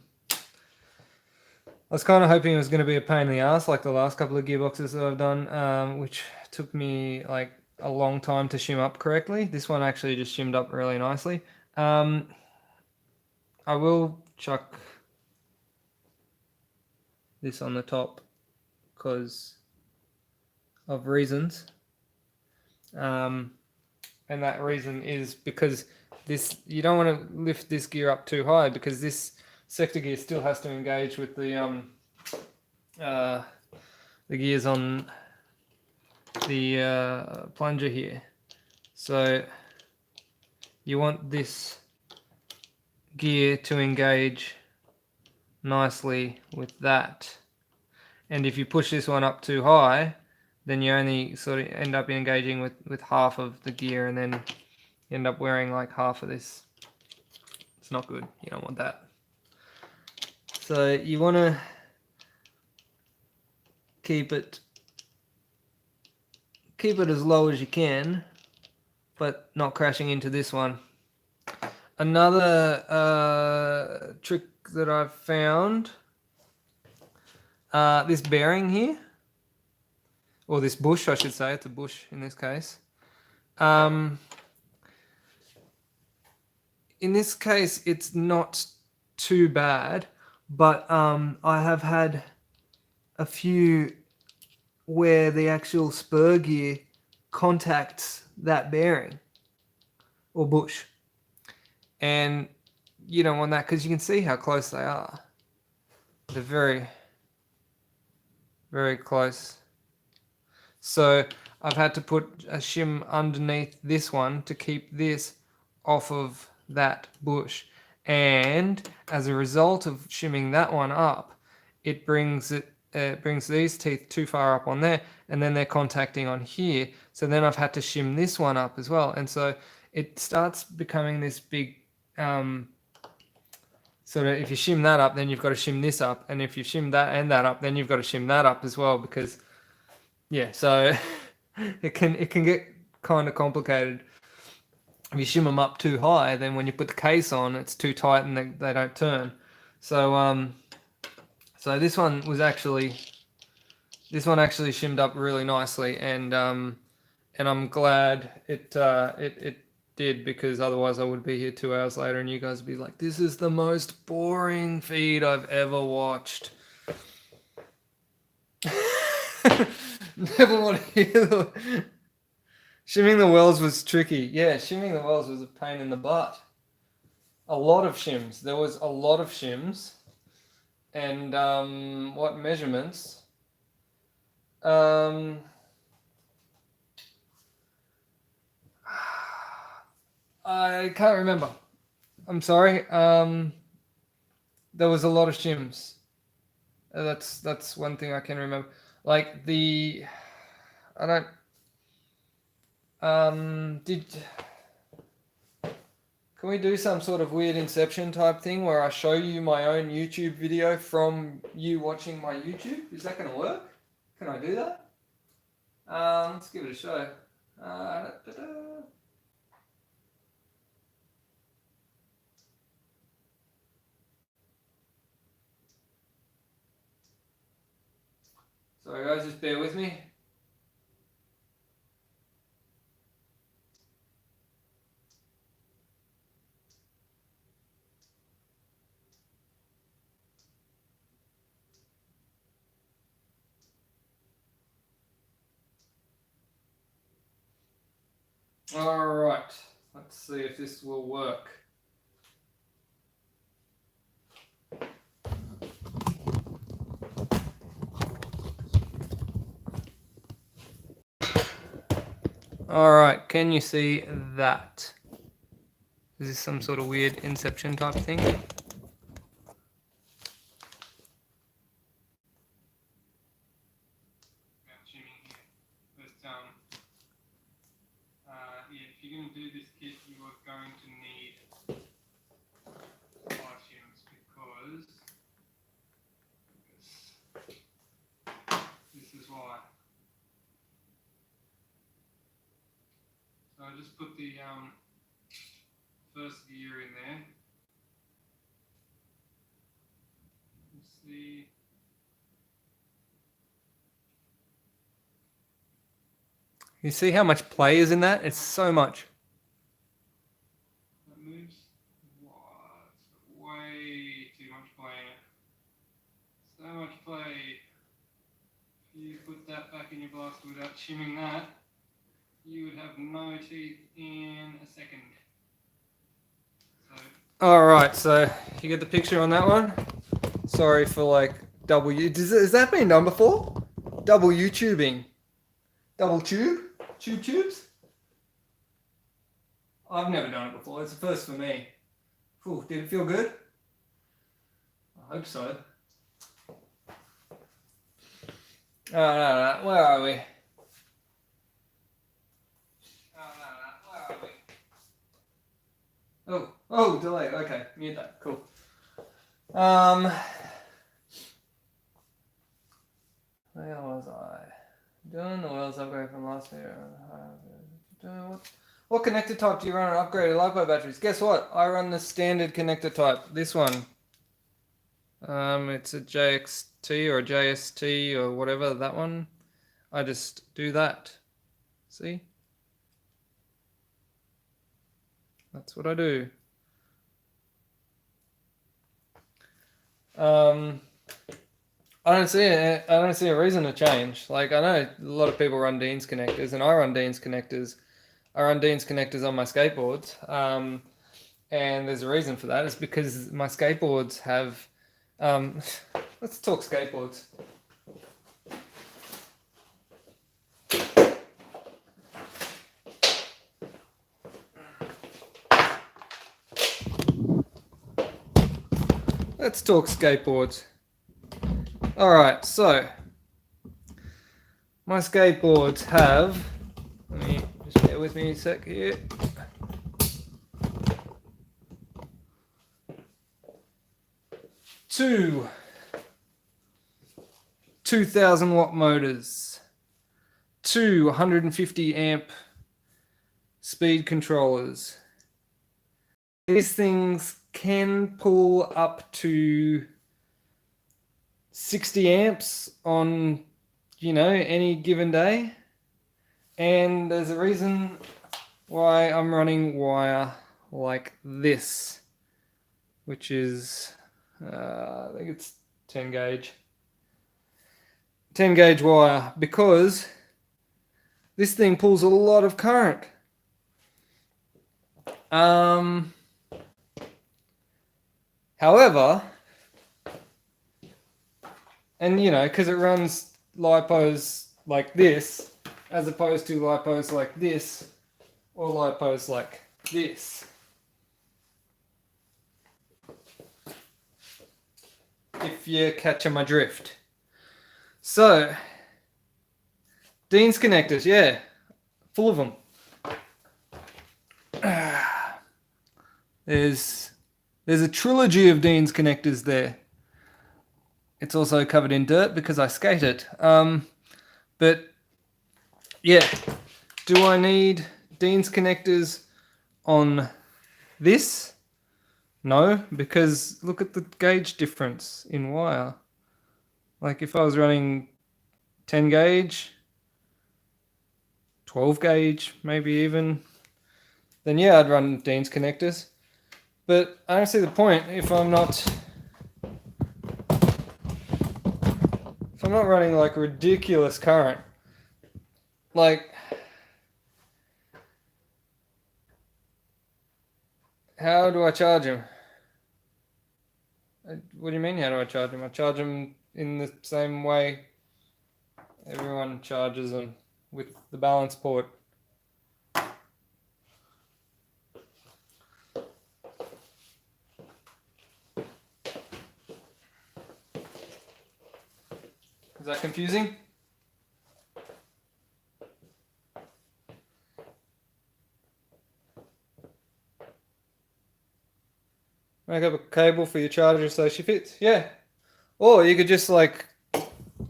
was kind of hoping it was going to be a pain in the ass like the last couple of gearboxes that I've done, which took me like a long time to shim up correctly. This one actually just shimmed up really nicely. I will chuck this on the top because of reasons. And that reason is because you don't want to lift this gear up too high, because this sector gear still has to engage with the gears on the plunger here. So you want this gear to engage nicely with that, and if you push this one up too high, then you only sort of end up engaging with half of the gear, and then you end up wearing like half of this. It's not good. You don't want that. So you want to keep it as low as you can, but not crashing into this one. Another trick that I've found, this bearing here, or this bush, I should say. It's a bush in this case. In this case, it's not too bad, but I have had a few where the actual spur gear contacts that bearing or bush, and you don't want that because you can see how close they are. They're very, very close. So I've had to put a shim underneath this one to keep this off of that bush, and as a result of shimming that one up, it brings these teeth too far up on there, and then they're contacting on here. So then I've had to shim this one up as well, and so it starts becoming this big sort of, if you shim that up, then you've got to shim this up, and if you shim that and that up, then you've got to shim that up as well, because yeah, so it can get kind of complicated. If you shim them up too high, then when you put the case on, it's too tight and they don't turn. So so this one actually shimmed up really nicely, and I'm glad it did, because otherwise I would be here 2 hours later and you guys would be like, this is the most boring feed I've ever watched. Never want to hear the... Shimming the wells was tricky. Yeah, shimming the wells was a pain in the butt. A lot of shims. There was a lot of shims. And what measurements? I can't remember. I'm sorry. There was a lot of shims. That's one thing I can remember. Like I don't. Can we do some sort of weird Inception type thing where I show you my own YouTube video from you watching my YouTube? Is that going to work? Can I do that? Let's give it a show. Sorry guys, just bear with me. All right, let's see if this will work. All right, can you see that? Is this some sort of weird Inception type thing? If you're going to do this kit, you are going to need 5 shims, because this is why. So I just put the first gear in there. Let's see. You see how much play is in that? It's so much. That moves. What? Way too much play in it. So much play. If you put that back in your blaster without shimming that, you would have no teeth in a second. Alright, so you get the picture on that one? Sorry for like double... Has that been done before? Double YouTubing. Double tube? Tubes? I've never done it before. It's a first for me. Ooh, did it feel good? I hope so. No. Where are we? Where are we? Oh, delay. Okay, mute that. Cool. Where was I? Doing the wells upgrade from last year. What connector type do you run on upgraded LiPo batteries? Guess what? I run the standard connector type. This one. It's a JXT or a JST or whatever, that one. I just do that. See? That's what I do. I don't see a reason to change. Like, I know a lot of people run Dean's connectors, and I run Dean's connectors. I run Dean's connectors on my skateboards, and there's a reason for that. It's because my skateboards have. Let's talk skateboards. Let's talk skateboards. Alright, so my skateboards have, let me just bear with me a sec here. 2 2000 watt motors, 2 150 amp speed controllers. These things can pull up to 60 amps on, any given day. And there's a reason why I'm running wire like this, which is, I think it's 10 gauge. 10 gauge wire, because this thing pulls a lot of current. However, and because it runs lipos like this, as opposed to lipos like this, or lipos like this. If you're catching my drift. So, Dean's connectors, yeah, full of them. There's a trilogy of Dean's connectors there. It's also covered in dirt because I skate it. But yeah, do I need Dean's connectors on this? No, because look at the gauge difference in wire. Like if I was running 10 gauge, 12 gauge, maybe even, then yeah, I'd run Dean's connectors. But I don't see the point if I'm not running like ridiculous current. Like, how do I charge him? What do you mean, how do I charge him? I charge him in the same way everyone charges them, with the balance port. Is that confusing? Make up a cable for your charger so she fits. Yeah. Or you could just like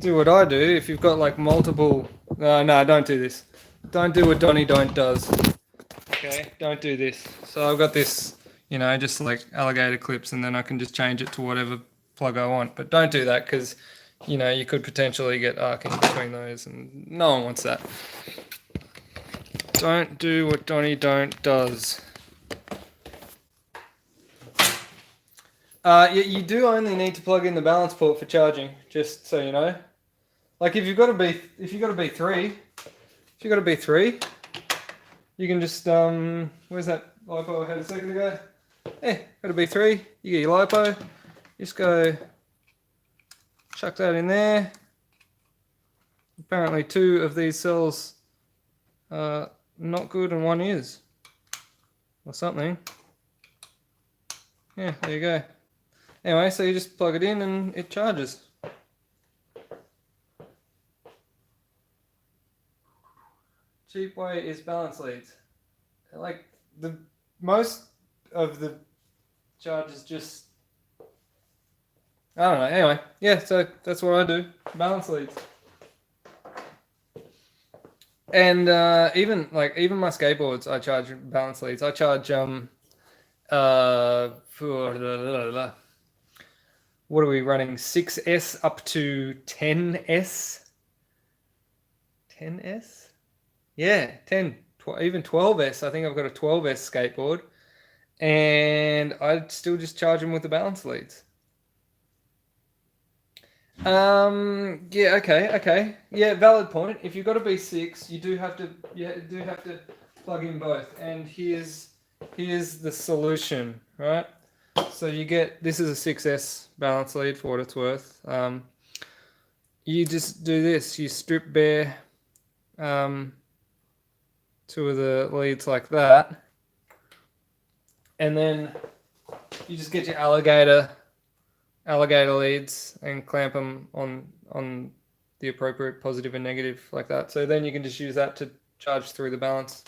do what I do if you've got like multiple. No, don't do this. Don't do what Donnie Don't does. Okay, don't do this. So I've got this, just like alligator clips, and then I can just change it to whatever plug I want. But don't do that because, you could potentially get arcing between those, and no one wants that. Don't do what Donnie Don't does. You do only need to plug in the balance port for charging, just so you know. Like if you've got a B3, you can just where's that lipo I had a second ago? Yeah, got a B3. You get your lipo. Just go chuck that in there. Apparently 2 of these cells are not good and 1 is, or something. Yeah, there you go. Anyway, so you just plug it in and it charges. Cheap way is balance leads. Like most of the charges just, I don't know. Anyway, yeah, so that's what I do. Balance leads. And even my skateboards, I charge balance leads. I charge what are we running? 6S up to 10S? 10S? Yeah, 10, even 12S. I think I've got a 12S skateboard. And I'd still just charge them with the balance leads. Yeah, okay. Yeah, valid point. If you've got a B6, you do have to plug in both. And here's the solution, right? So you get, this is a 6S balance lead for what it's worth. You just do this, you strip bare 2 of the leads like that, and then you just get your alligator leads and clamp them on the appropriate positive and negative like that. So then you can just use that to charge through the balance.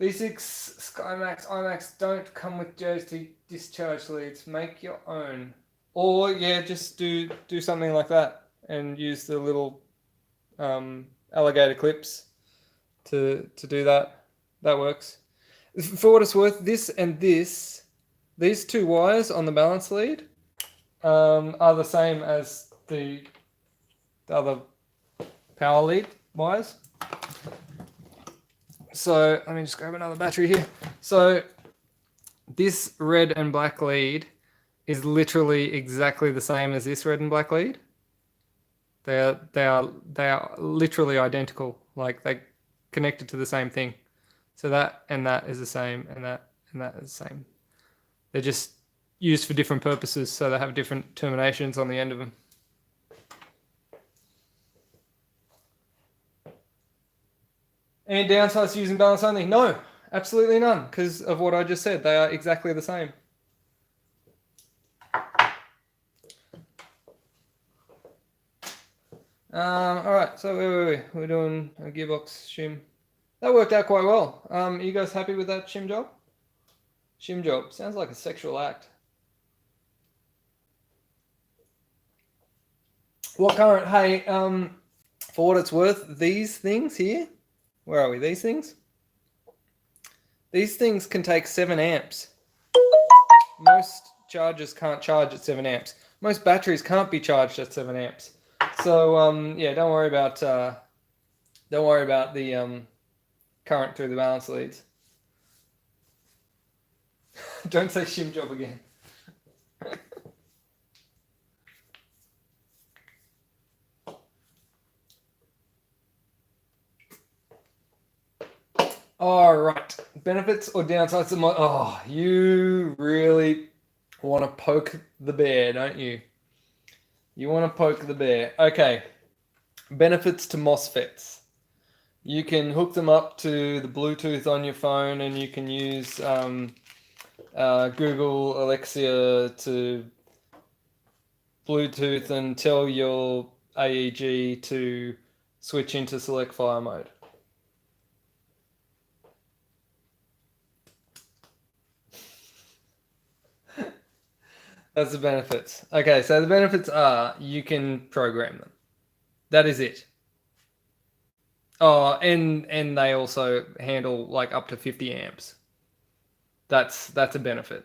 V6 SkyMax IMAX don't come with JST discharge leads. Make your own, or yeah, just do something like that and use the little alligator clips to do that. That works. For what it's worth, this and this, these two wires on the balance lead are the same as the other power lead wires. So let me just grab another battery here. So this red and black lead is literally exactly the same as this red and black lead. They are literally identical. Like they connected to the same thing. So that and that is the same, and that is the same. They're just used for different purposes, so they have different terminations on the end of them. Any downsides to using balance only? No, absolutely none, because of what I just said. They are exactly the same. All right, so we're doing a gearbox shim. That worked out quite well. Are you guys happy with that shim job? Shim job sounds like a sexual act. What current? Hey, for what it's worth, these things here. Where are we? These things? These things can take 7 amps. Most chargers can't charge at 7 amps. Most batteries can't be charged at 7 amps. So yeah, don't worry about the current through the balance leads. Don't say shim job again. All right, benefits or downsides of oh, you really want to poke the bear, don't you? You want to poke the bear. Okay, benefits to MOSFETs. You can hook them up to the Bluetooth on your phone, and you can use Google Alexa to Bluetooth and tell your AEG to switch into select fire mode. That's the benefits. Okay, so the benefits are you can program them. That is it. Oh, and they also handle like up to 50 amps. That's a benefit.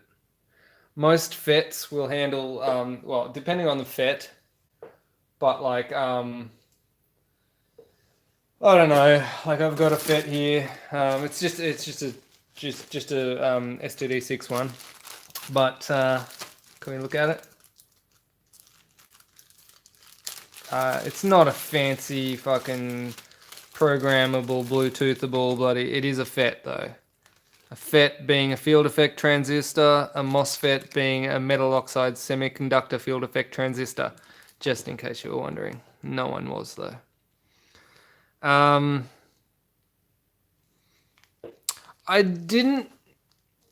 Most FETs will handle well, depending on the FET, but like I don't know. Like I've got a FET here. It's just a STD6 one. But can we look at it? It's not a fancy fucking programmable Bluetoothable bloody. It is a FET though. A FET being a field effect transistor, a MOSFET being a metal oxide semiconductor field effect transistor. Just in case you were wondering. No one was though. I didn't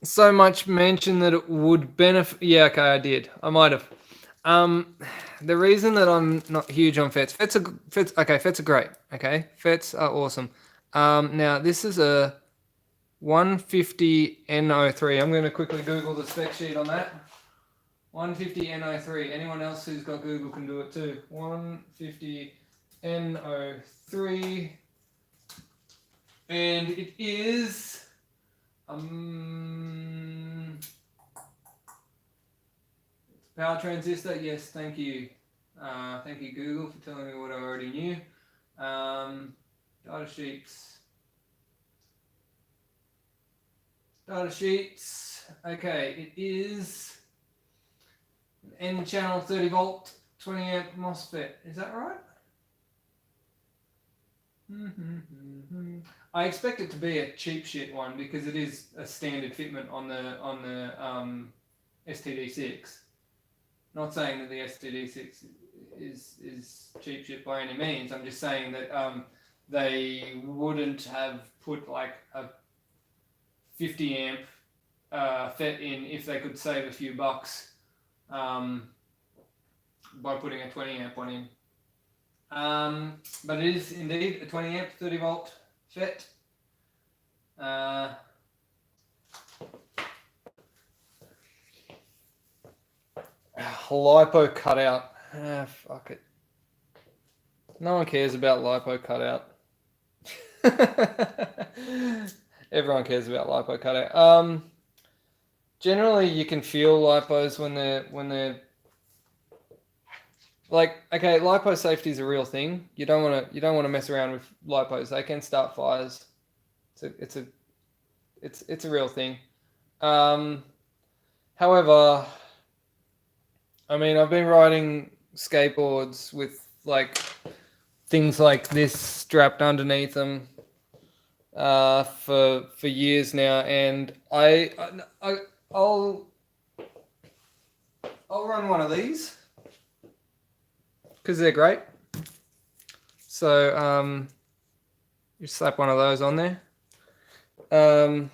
so much mention that it would benefit. Yeah, okay, I did. I might have. The reason that I'm not huge on FETs, FETs are great. Okay, FETs are awesome. Now this is a 150N03. I'm going to quickly Google the spec sheet on that. 150N03. Anyone else who's got Google can do it too. 150N03. And it is power transistor. Yes, thank you. Thank you, Google, for telling me what I already knew. Data sheets. Okay, it is an N channel 30 volt 20 amp MOSFET. Is that right? I expect it to be a cheap shit one because it is a standard fitment on the STD6. Not saying that the STD6 is cheap shit by any means. I'm just saying that they wouldn't have put like a 50 amp FET in if they could save a few bucks by putting a 20 amp one in. But it is indeed a 20 amp 30 volt FET. lipo cutout. Fuck it. No one cares about lipo cutout. Everyone cares about lipo cutout. Generally, you can feel lipos when they're like, okay, lipo safety is a real thing. You don't want to mess around with lipos. They can start fires. It's a real thing. However, I mean, I've been riding skateboards with like things like this strapped underneath them for years now, and I'll run one of these because they're great. So you slap one of those on there, and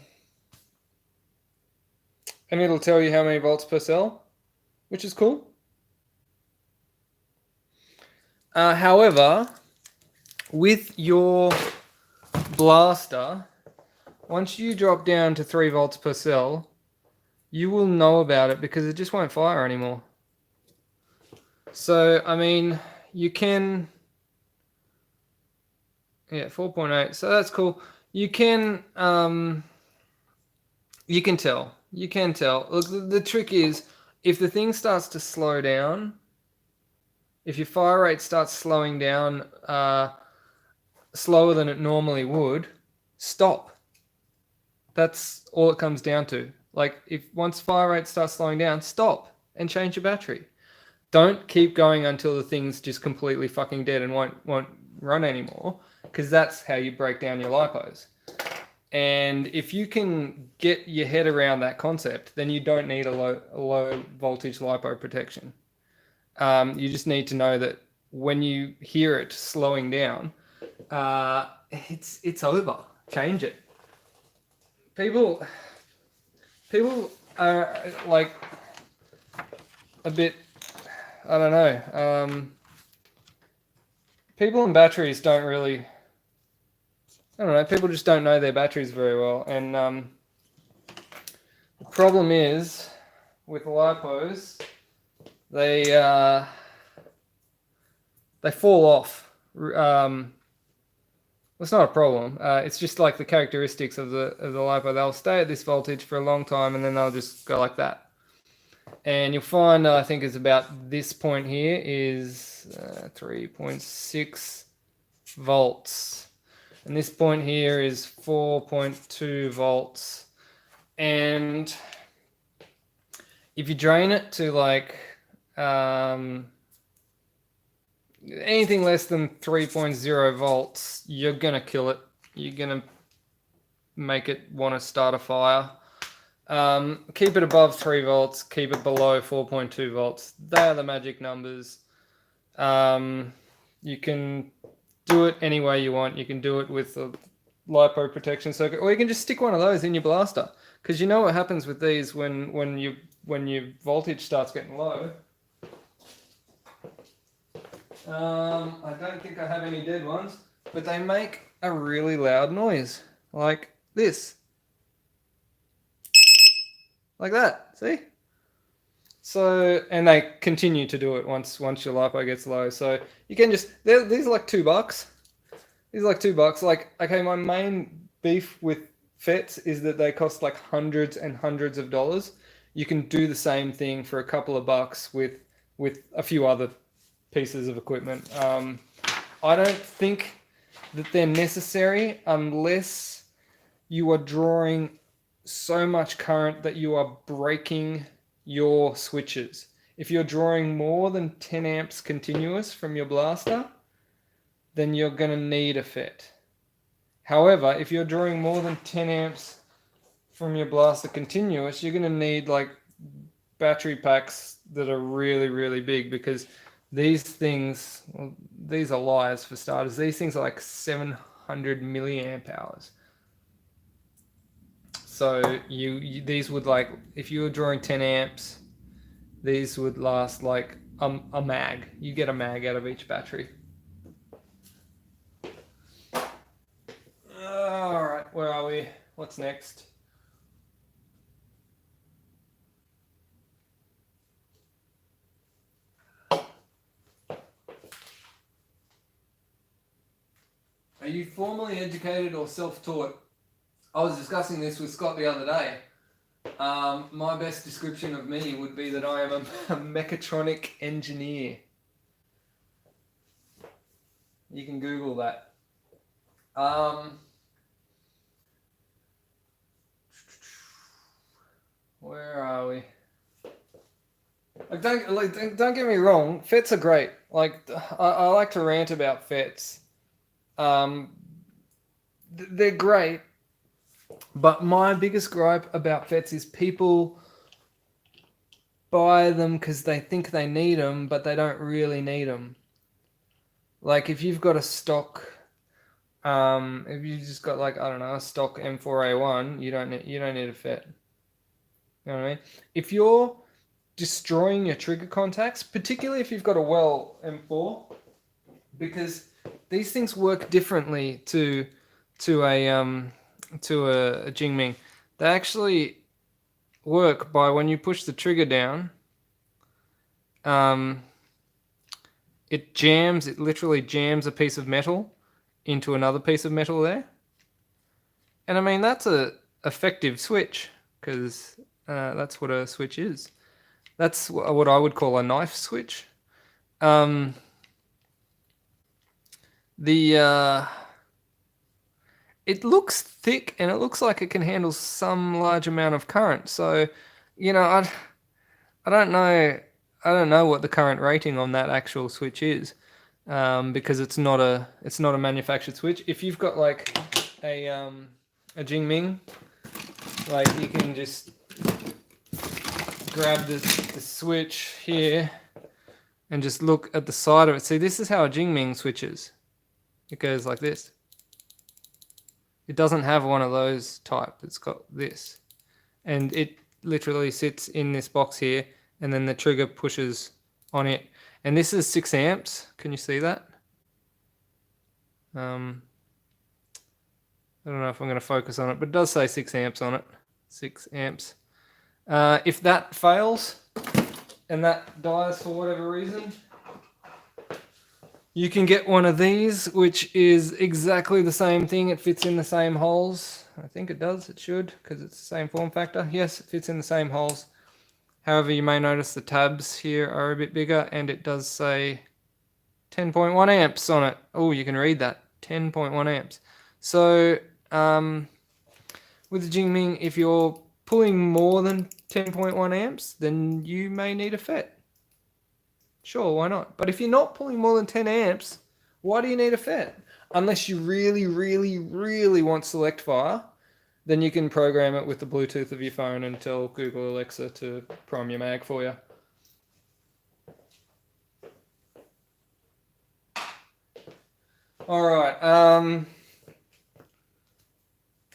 it'll tell you how many volts per cell, which is cool. However, with your blaster, once you drop down to 3 volts per cell, you will know about it because it just won't fire anymore. So, I mean, you can... Yeah, 4.8. So that's cool. You can tell. You can tell. Look, the trick is, if the thing starts to slow down, if your fire rate starts slowing down slower than it normally would, stop. That's all it comes down to. Like, if once fire rate starts slowing down, stop and change your battery. Don't keep going until the thing's just completely fucking dead and won't run anymore, because that's how you break down your lipos. And if you can get your head around that concept, then you don't need a low voltage lipo protection. You just need to know that when you hear it slowing down, it's over. Change it. People are like a bit, I don't know. People and batteries don't really, I don't know. People just don't know their batteries very well, and the problem is with lipos, they fall off. It's not a problem. It's just like the characteristics of the lipo. They'll stay at this voltage for a long time, and then they'll just go like that. And you'll find, I think, it's about this point here is 3.6 volts. And this point here is 4.2 volts. And if you drain it to like anything less than 3.0 volts, you're going to kill it. You're going to make it want to start a fire. Keep it above 3 volts, keep it below 4.2 volts. They are the magic numbers. You can do it any way you want. You can do it with a lipo protection circuit, or you can just stick one of those in your blaster. Because you know what happens with these when your voltage starts getting low. I don't think I have any dead ones, but they make a really loud noise, like this. Like that, see? So, and they continue to do it once your lipo gets low. So you can just, these are like $2. These are like $2. Like, okay, my main beef with FETs is that they cost like hundreds and hundreds of dollars. You can do the same thing for a couple of bucks with a few other pieces of equipment. I don't think that they're necessary unless you are drawing so much current that you are breaking your switches. If you're drawing more than 10 amps continuous from your blaster, then you're going to need a FET. However, if you're drawing more than 10 amps from your blaster continuous, you're going to need like battery packs that are really, really big, because these things, well, these are liars for starters. These things are like 700 milliamp hours. So these would, like, if you were drawing 10 amps, these would last like a mag. You get a mag out of each battery. All right, where are we? What's next? Are you formally educated or self-taught? I was discussing this with Scott the other day. My best description of me would be that I am a mechatronic engineer. You can Google that. Where are we? Don't get me wrong. FETs are great. I like to rant about FETs. They're great, but my biggest gripe about FETs is people buy them because they think they need them, but they don't really need them. Like if you've got a stock, if you just got like I don't know a stock M4A1, you don't need a FET. You know what I mean? If you're destroying your trigger contacts, particularly if you've got a well M4, because these things work differently to a Jingming. They actually work by when you push the trigger down, it literally jams a piece of metal into another piece of metal there. And I mean, that's a effective switch, because that's what a switch is. That's what I would call a knife switch. It looks thick and it looks like it can handle some large amount of current. So, I don't know what the current rating on that actual switch is, because it's not a manufactured switch. If you've got like a Jingming, like you can just grab the switch here and just look at the side of it. See, this is how a Jingming switches. It goes like this. It doesn't have one of those type. It's got this. And it literally sits in this box here, and then the trigger pushes on it. And this is 6 amps. Can you see that? I don't know if I'm going to focus on it, but it does say 6 amps on it. 6 amps. If that fails and that dies for whatever reason, you can get one of these, which is exactly the same thing. It fits in the same holes. I think it does. It should, because it's the same form factor. Yes, it fits in the same holes. However, you may notice the tabs here are a bit bigger, and it does say 10.1 amps on it. Oh, you can read that. 10.1 amps. So, with the Jingming, if you're pulling more than 10.1 amps, then you may need a FET. Sure, why not? But if you're not pulling more than 10 amps, why do you need a FET? Unless you really, really, really want select fire, then you can program it with the Bluetooth of your phone and tell Google Alexa to prime your mag for you. All right.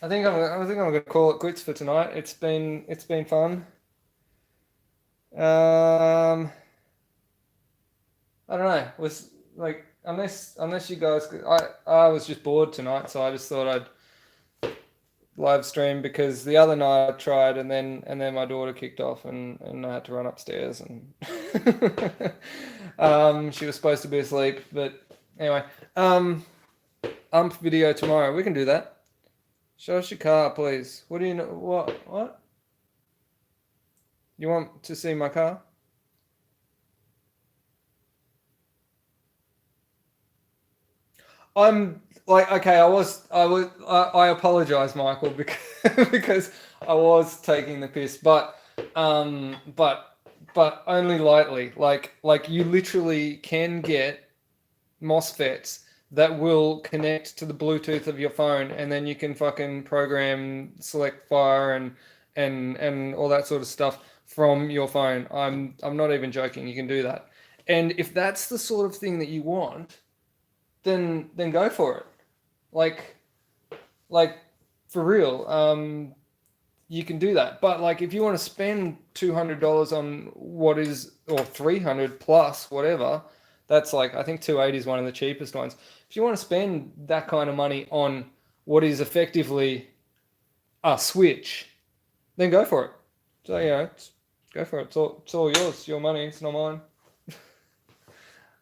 I think I'm gonna call it quits for tonight. It's been fun. I don't know. Was like unless you guys, I was just bored tonight, so I just thought I'd live stream, because the other night I tried, and then my daughter kicked off, and I had to run upstairs, and she was supposed to be asleep, but anyway, ump video tomorrow. We can do that. Show us your car, please. What do you know? What? You want to see my car? I'm like, okay, I apologize, Michael, because because I was taking the piss, but only lightly. Like you literally can get MOSFETs that will connect to the Bluetooth of your phone, and then you can fucking program select fire and all that sort of stuff from your phone. I'm not even joking. You can do that. And if that's the sort of thing that you want, then go for it. Like for real. You can do that. But like if you want to spend $200 on what is, or 300 plus whatever, that's like, I think 280 is one of the cheapest ones. If you want to spend that kind of money on what is effectively a switch, then go for it. So go for it. It's all yours. It's your money. It's not mine.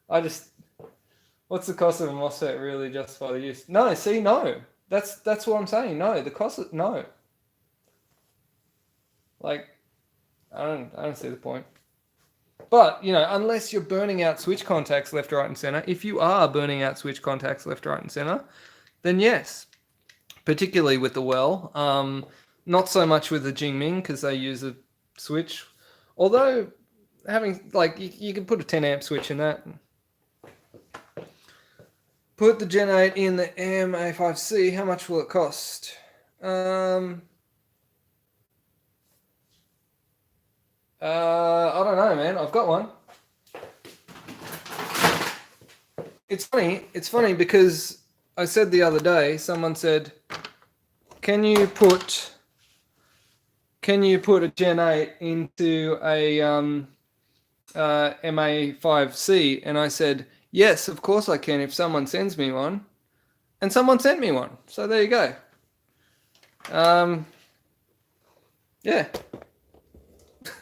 I just What's the cost of a MOSFET really justify the use? No, see, no. That's what I'm saying. No, the cost of, no. Like, I don't see the point. But, you know, unless you're burning out switch contacts left, right, and center, if you are burning out switch contacts left, right, and center, then yes, particularly with the well. Not so much with the GEARBOX because they use a switch. Although, having, like, you can put a 10 amp switch in that. Put the Gen 8 in the MA5C. How much will it cost? I don't know, man. I've got one. It's funny because I said the other day, someone said, can you put a Gen 8 into a MA5C? And I said, yes, of course I can if someone sends me one. And someone sent me one. So there you go. Yeah.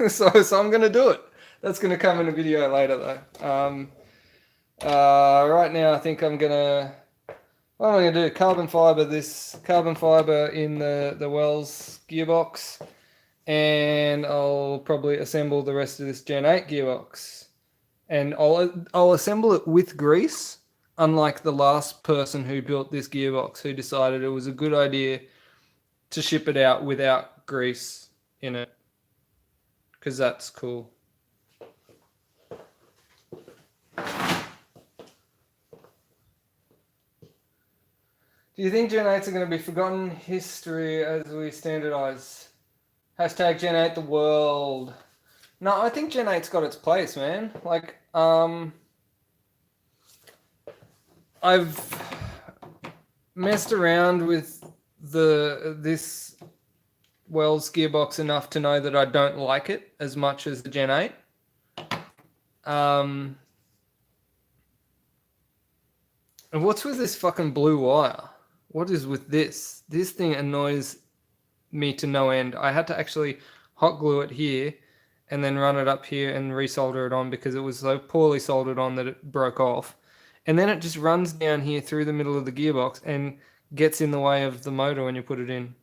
so I'm going to do it. That's going to come in a video later though. Right now I think I'm going to... What am I going to do? Carbon fiber in the Wells gearbox. And I'll probably assemble the rest of this Gen 8 gearbox. And I'll assemble it with grease, unlike the last person who built this gearbox, who decided it was a good idea to ship it out without grease in it. Because that's cool. Do you think Gen 8s are going to be forgotten history as we standardize? Hashtag Gen 8 the world. No, I think Gen 8's got its place, man. Like, I've messed around with this Wells gearbox enough to know that I don't like it as much as the Gen 8. And what's with this fucking blue wire? What is with this? This thing annoys me to no end. I had to actually hot glue it here and then run it up here and resolder it on because it was so poorly soldered on that it broke off. And then it just runs down here through the middle of the gearbox and gets in the way of the motor when you put it in.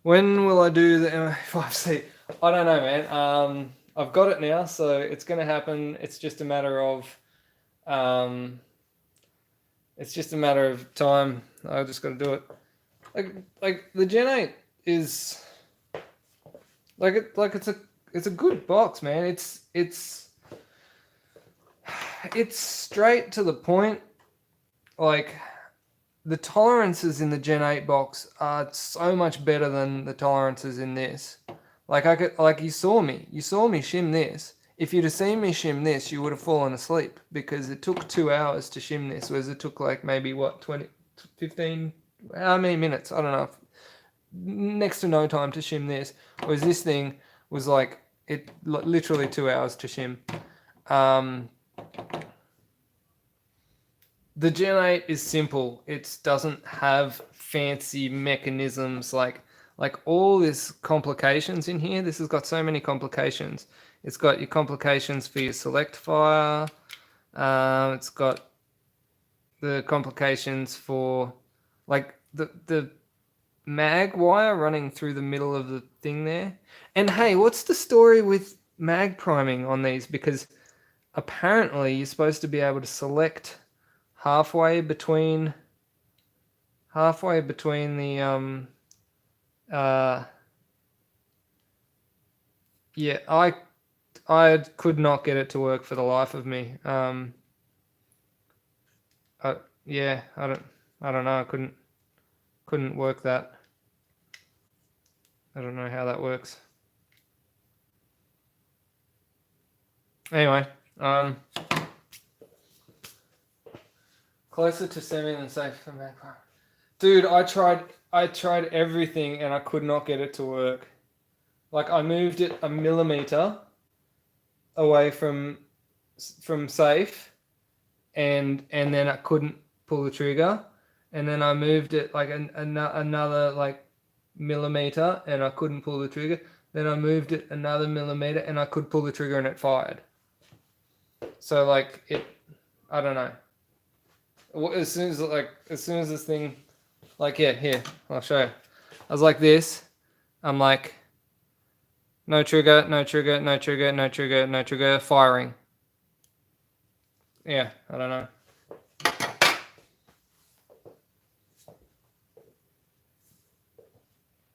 When will I do the MA5C? I don't know, man. I've got it now, so it's going to happen. It's just a matter of time. I just got to do it. Like the Gen 8 is it's a good box, man. It's straight to the point. Like, the tolerances in the Gen 8 box are so much better than the tolerances in this. Like you saw me shim this. If you'd have seen me shim this, you would have fallen asleep because it took 2 hours to shim this, whereas it took like maybe 15, how many minutes? I don't know. Next to no time to shim this, whereas this thing was like literally 2 hours to shim. The Gen 8 is simple. It doesn't have fancy mechanisms like all this complications in here. This has got so many complications. It's got your complications for your select fire. It's got the complications for like the mag wire running through the middle of the thing there. And hey, what's the story with mag priming on these? Because apparently you're supposed to be able to select halfway between the yeah, I could not get it to work for the life of me. Yeah, I don't know. I couldn't work that. I don't know how that works. Anyway, closer to semi than safe for magpie. Dude, I tried everything and I could not get it to work. Like, I moved it a millimeter away from safe, and then I couldn't pull the trigger, and then I moved it like another like millimeter and I couldn't pull the trigger. Then I moved it another millimeter and I could pull the trigger and it fired. So like I don't know. as soon as this thing, like, yeah, here, I'll show you. I was like this. I'm like, no trigger, no trigger, no trigger, no trigger, no trigger, firing. Yeah, I don't know.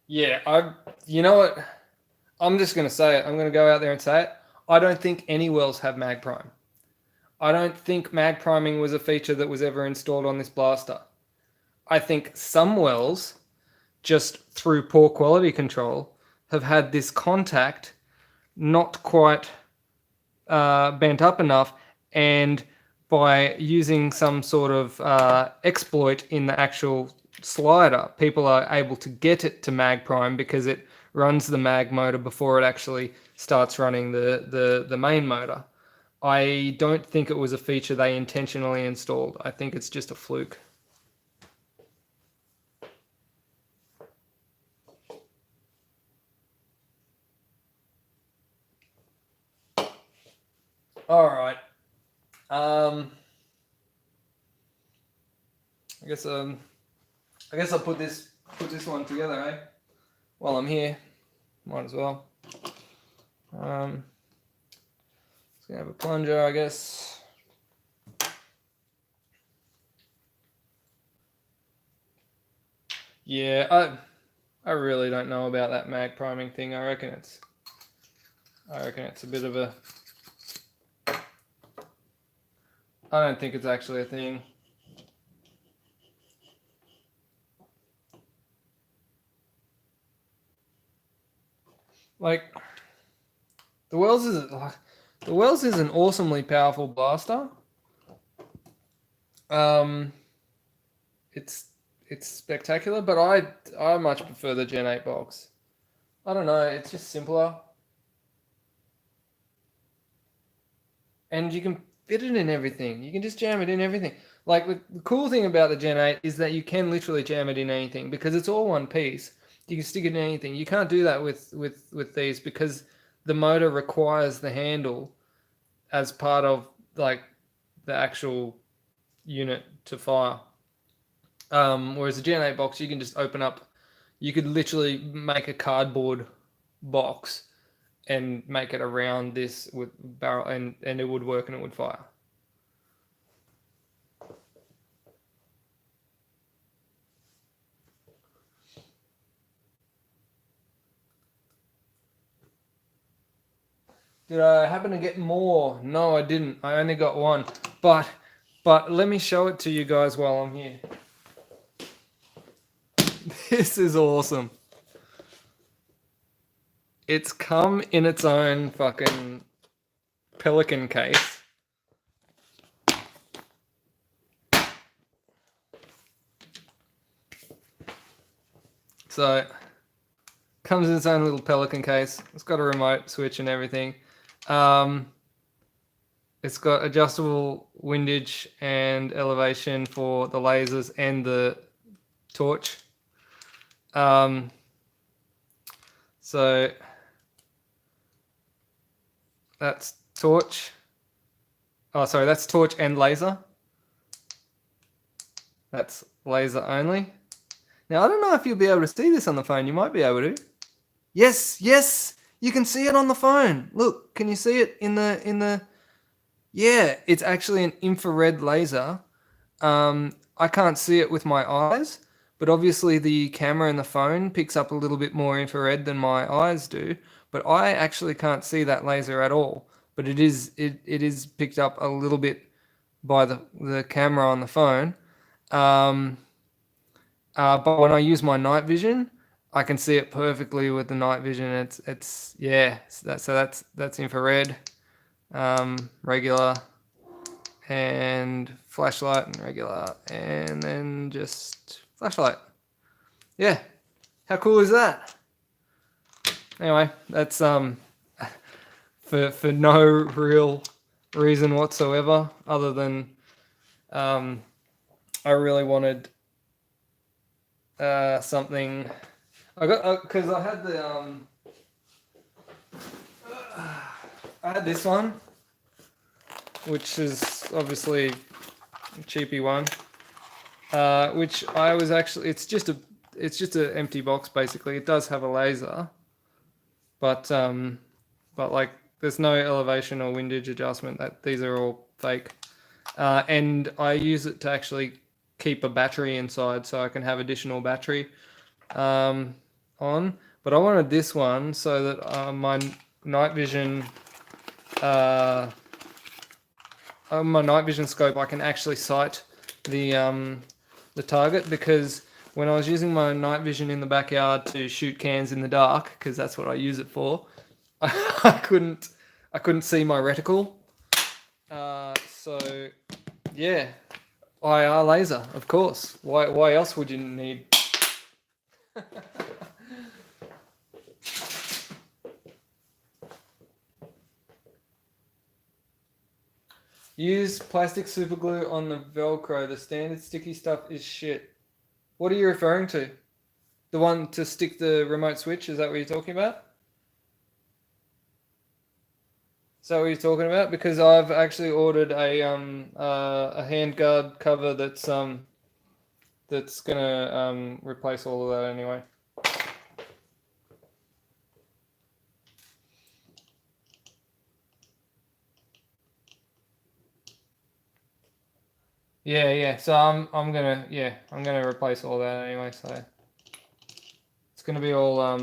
Yeah, you know what? I'm just going to say it. I'm going to go out there and say it. I don't think any wells have mag prime. I don't think mag priming was a feature that was ever installed on this blaster. I think some wells, just through poor quality control, have had this contact not quite bent up enough, and by using some sort of exploit in the actual slider, people are able to get it to mag prime because it runs the mag motor before it actually starts running the main motor. I don't think it was a feature they intentionally installed. I think it's just a fluke. All right. I guess I'll put this one together, eh? While I'm here, might as well. Just gonna have a plunger, I guess. Yeah, I really don't know about that mag priming thing. I reckon it's a bit of a. I don't think it's actually a thing. Like, the Wells is an awesomely powerful blaster. It's spectacular, but I much prefer the Gen 8 box. I don't know, it's just simpler. And you can fit it in everything. You can just jam it in everything. Like, the cool thing about the Gen 8 is that you can literally jam it in anything because it's all one piece. You can stick it in anything. You can't do that with these because the motor requires the handle as part of, like, the actual unit to fire. Whereas the Gen 8 box, you can just open up. You could literally make a cardboard box and make it around this with barrel, and it would work and it would fire. Did I happen to get more? No, I didn't. I only got one. But let me show it to you guys while I'm here. This is awesome. It's come in its own fucking Pelican case. So, comes in its own little Pelican case. It's got a remote switch and everything. It's got adjustable windage and elevation for the lasers and the torch. So that's torch. Oh, sorry, that's torch and laser. That's laser only. Now, I don't know if you'll be able to see this on the phone. You might be able to. Yes, you can see it on the phone. Look, can you see it in the? Yeah, it's actually an infrared laser. I can't see it with my eyes, but obviously the camera in the phone picks up a little bit more infrared than my eyes do. But I actually can't see that laser at all. But it is picked up a little bit by the camera on the phone. But when I use my night vision, I can see it perfectly with the night vision. It's yeah. So that's infrared, regular, and flashlight and regular, and then just flashlight. Yeah, how cool is that? Anyway, that's for no real reason whatsoever, other than I really wanted something. I got because I had the I had this one, which is obviously a cheapy one. which I was actually, it's just an empty box basically. It does have a laser, but like there's no elevation or windage adjustment. That these are all fake. And I use it to actually keep a battery inside, so I can have additional battery on. But I wanted this one so that my night vision, on my night vision scope, I can actually sight the target, because when I was using my night vision in the backyard to shoot cans in the dark, because that's what I use it for, I couldn't see my reticle. So yeah, IR laser, of course. Why else would you need? Use plastic super glue on the Velcro. The standard sticky stuff is shit. What are you referring to? The one to stick the remote switch? Is that what you're talking about? Is that what you're talking about? Because I've actually ordered a handguard cover that's gonna replace all of that anyway. Yeah. So I'm gonna replace all that anyway. So it's gonna be all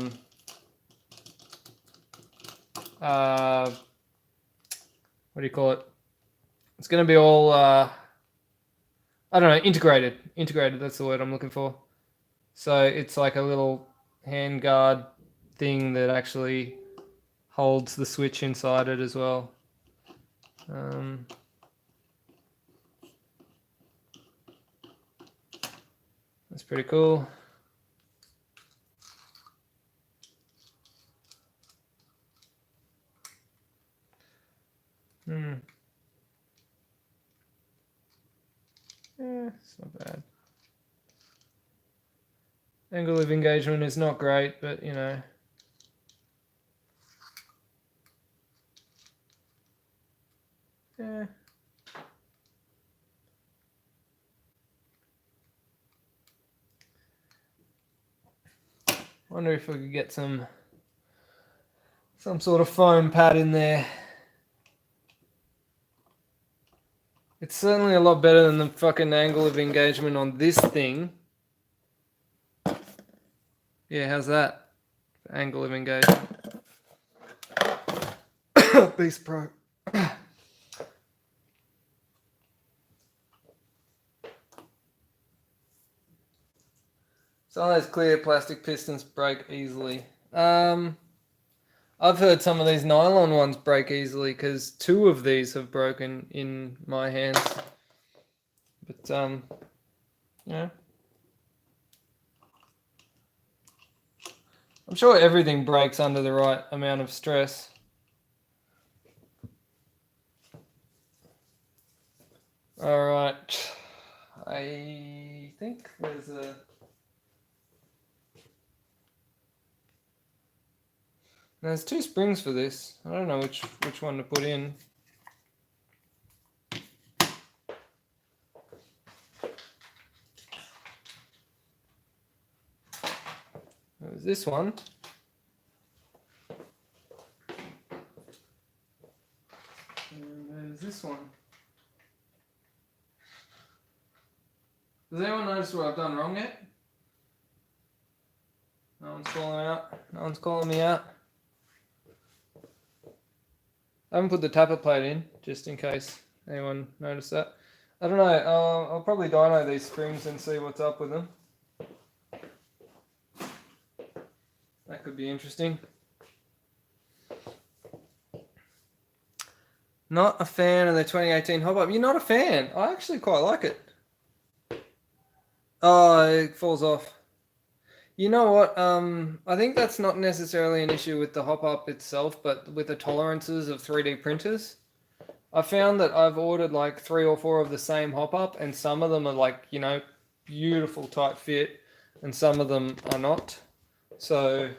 what do you call it? It's gonna be all I don't know, integrated. Integrated. That's the word I'm looking for. So it's like a little handguard thing that actually holds the switch inside it as well. That's pretty cool. Yeah, it's not bad. Angle of engagement is not great, but you know. Yeah. Wonder if we could get some sort of foam pad in there. It's certainly a lot better than the fucking angle of engagement on this thing. Yeah, how's that? Angle of engagement. Beast Pro. Some of those clear plastic pistons break easily. I've heard some of these nylon ones break easily, because 2 of these have broken in my hands. But yeah. I'm sure everything breaks under the right amount of stress. All right. I think there's 2 springs for this. I don't know which one to put in. There's this one. And there's this one. Does anyone notice what I've done wrong yet? No one's calling out. No one's calling me out. I haven't put the tapper plate in, just in case anyone noticed that. I don't know. I'll probably dyno these springs and see what's up with them. That could be interesting. Not a fan of the 2018 hop-up. You're not a fan. I actually quite like it. Oh, it falls off. You know what? I think that's not necessarily an issue with the hop-up itself, but with the tolerances of 3D printers. I found that I've ordered like 3 or 4 of the same hop-up, and some of them are like, you know, beautiful tight fit, and some of them are not. So,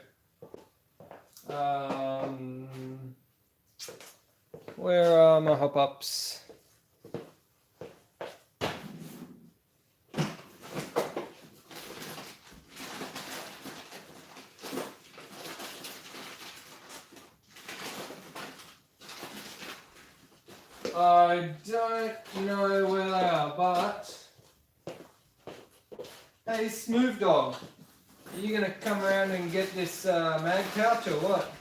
where are my hop-ups? I don't know where they are, but hey, Smooth Dog, are you gonna come around and get this mag pouch or what?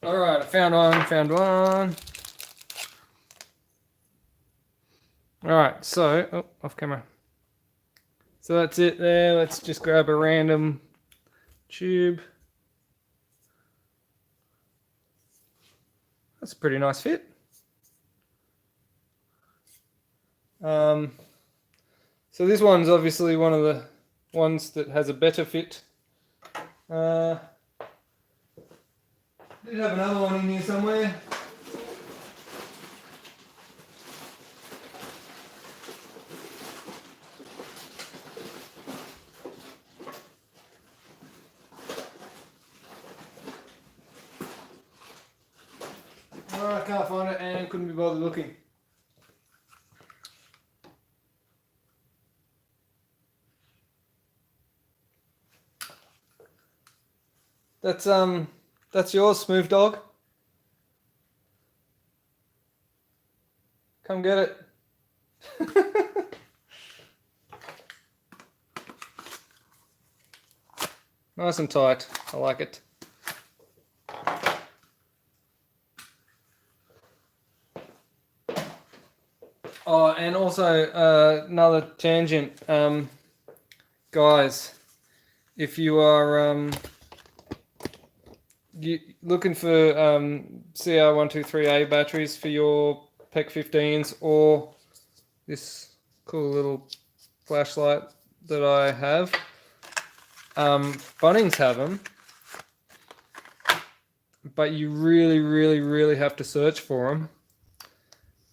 All right, I found one. All right, so, oh, off camera. So that's it there. Let's just grab a random tube. That's a pretty nice fit. So this one's obviously one of the ones that has a better fit. Did have another one in here somewhere. Oh, I can't find it and couldn't be bothered looking. That's yours, Smooth Dog. Come get it. Nice and tight. I like it. Oh, and also another tangent, guys. If you are looking for CR123A batteries for your PEC 15s or this cool little flashlight that I have, Bunnings have them, but you really have to search for them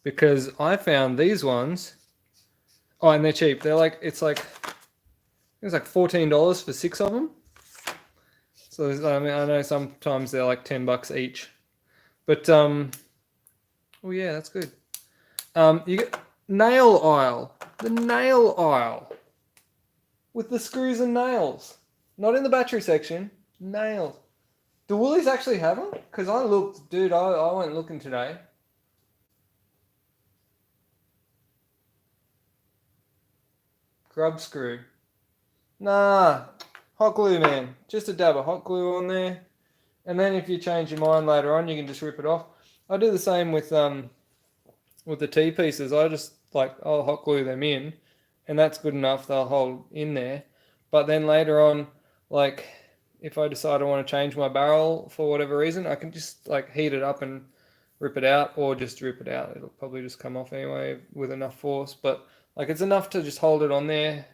because I found these ones. Oh, and they're cheap. They're like it's like $14 for 6 of them. So I mean, I know sometimes they're like $10 each, but oh yeah, that's good. You get nail aisle, the nail aisle with the screws and nails, not in the battery section. Nails. Do Woolies actually have them? Because I looked, dude. I went looking today. Grub screw. Nah. Hot glue, man. Just a dab of hot glue on there. And then if you change your mind later on, you can just rip it off. I do the same with the T-pieces. I just I'll hot glue them in, and that's good enough. They'll hold in there. But then later on, like if I decide I want to change my barrel for whatever reason, I can just heat it up and rip it out, or just rip it out. It'll probably just come off anyway with enough force. But it's enough to just hold it on there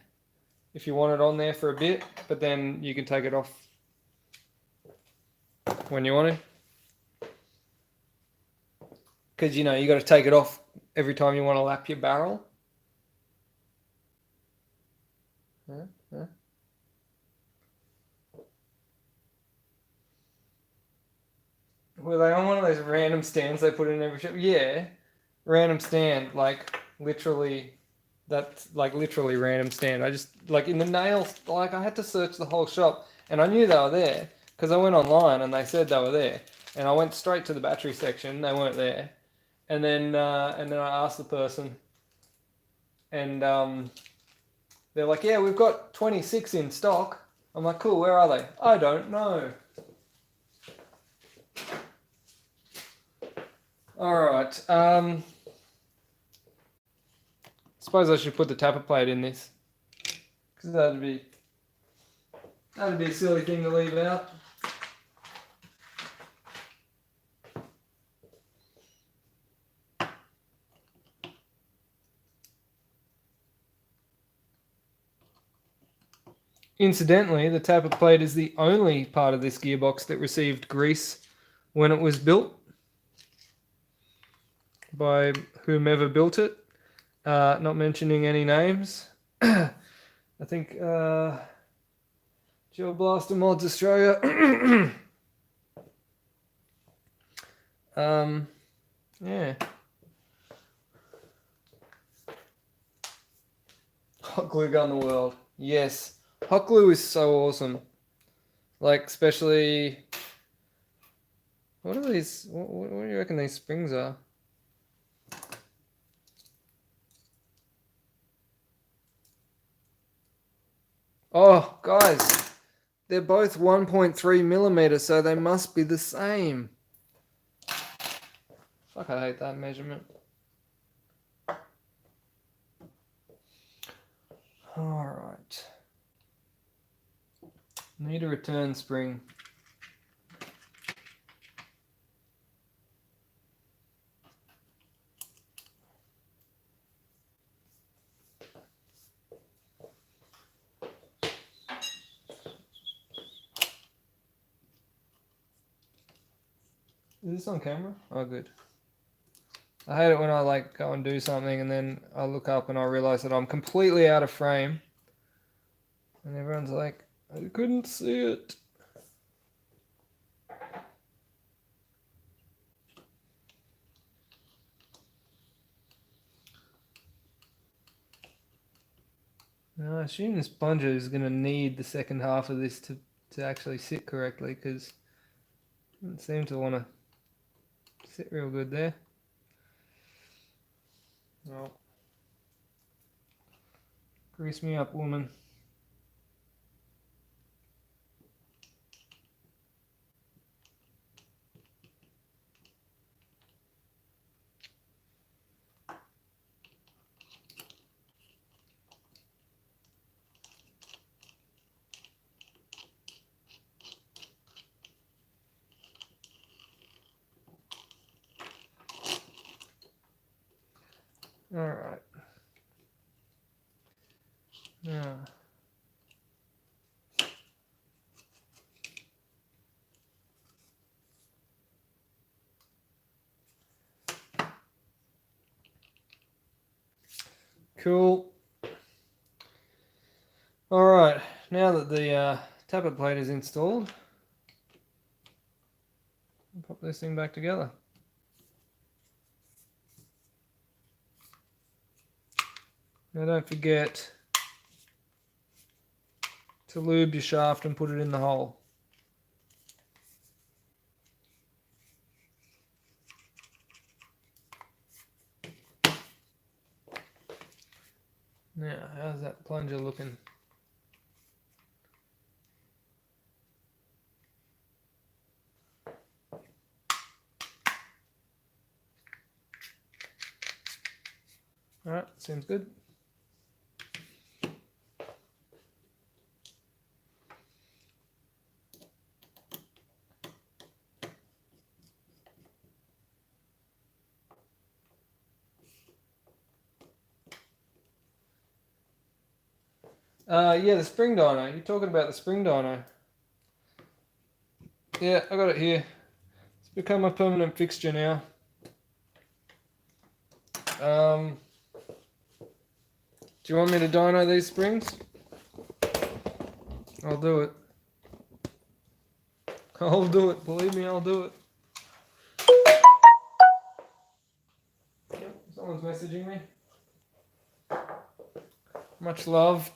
if you want it on there for a bit, but then you can take it off when you want to. Because, you got to take it off every time you want to lap your barrel. Huh? Were they on one of those random stands they put in every shop? Yeah, random stand, literally. That's literally random stand. I just in the nails, I had to search the whole shop, and I knew they were there because I went online and they said they were there, and I went straight to the battery section. They weren't there, and then I asked the person, and they're like, "Yeah, we've got 26 in stock." I'm like, "Cool, where are they?" I don't know. All right. Suppose I should put the tapper plate in this, because that'd be a silly thing to leave out. Incidentally, the tapper plate is the only part of this gearbox that received grease when it was built by whomever built it. Not mentioning any names. I think Gel Blaster Mods Australia. Yeah. Hot glue gun in the world. Yes. Hot glue is so awesome. Like, especially... What are these... What do you reckon these springs are? Oh, guys. They're both 1.3 millimeters, so they must be the same. Fuck, I hate that measurement. Alright. Need a return spring. Is this on camera? Oh, good. I hate it when I like go and do something and then I look up and I realize that I'm completely out of frame. And everyone's like, I couldn't see it. Now, I assume this plunger is going to need the second half of this to actually sit correctly because it doesn't seem to want to sit real good there. Well, grease me up, woman. All right. Now, cool. All right. Now that the tappet plate is installed, I'll pop this thing back together. Now don't forget to lube your shaft and put it in the hole. Now, how's that plunger looking? Alright, seems good. Yeah, the spring dyno. You're talking about the spring dyno. Yeah, I got it here. It's become a permanent fixture now. Do you want me to dyno these springs? I'll do it. I'll do it. Believe me, I'll do it. Yep, someone's messaging me. Much love.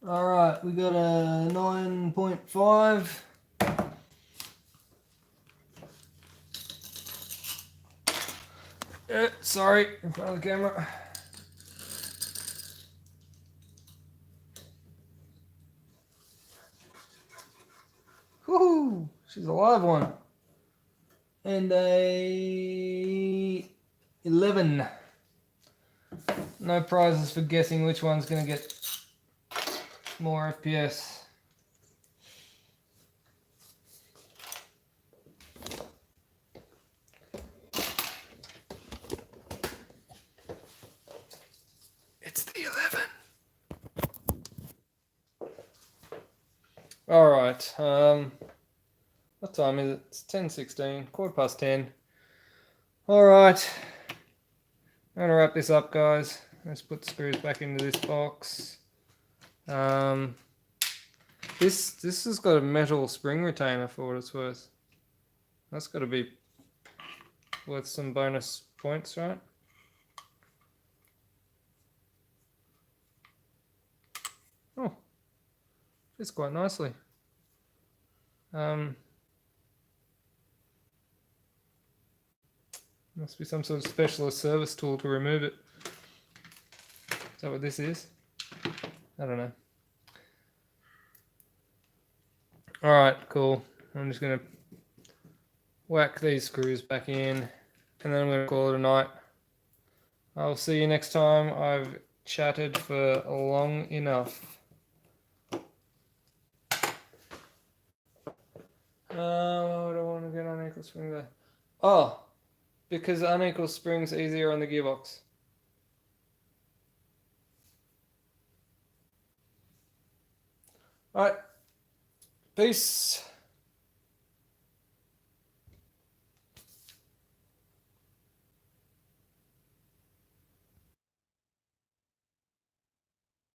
Alright, we got a 9.5. Sorry, in front of the camera. Woohoo! She's a live one. And a 11. No prizes for guessing which one's going to get more FPS. It's the 11. All right. What time is it? It's 10:16, 10:15. All right. I'm going to wrap this up, guys. Let's put the screws back into this box. This has got a metal spring retainer for what it's worth. That's got to be worth some bonus points, right? Oh, fits quite nicely. Must be some sort of specialist service tool to remove it. Is that what this is? I don't know. All right, cool. I'm just going to whack these screws back in, and then I'm going to call it a night. I'll see you next time. I've chatted for long enough. I don't want to get unequal spring there. Oh, because unequal spring's easier on the gearbox. All right. Peace.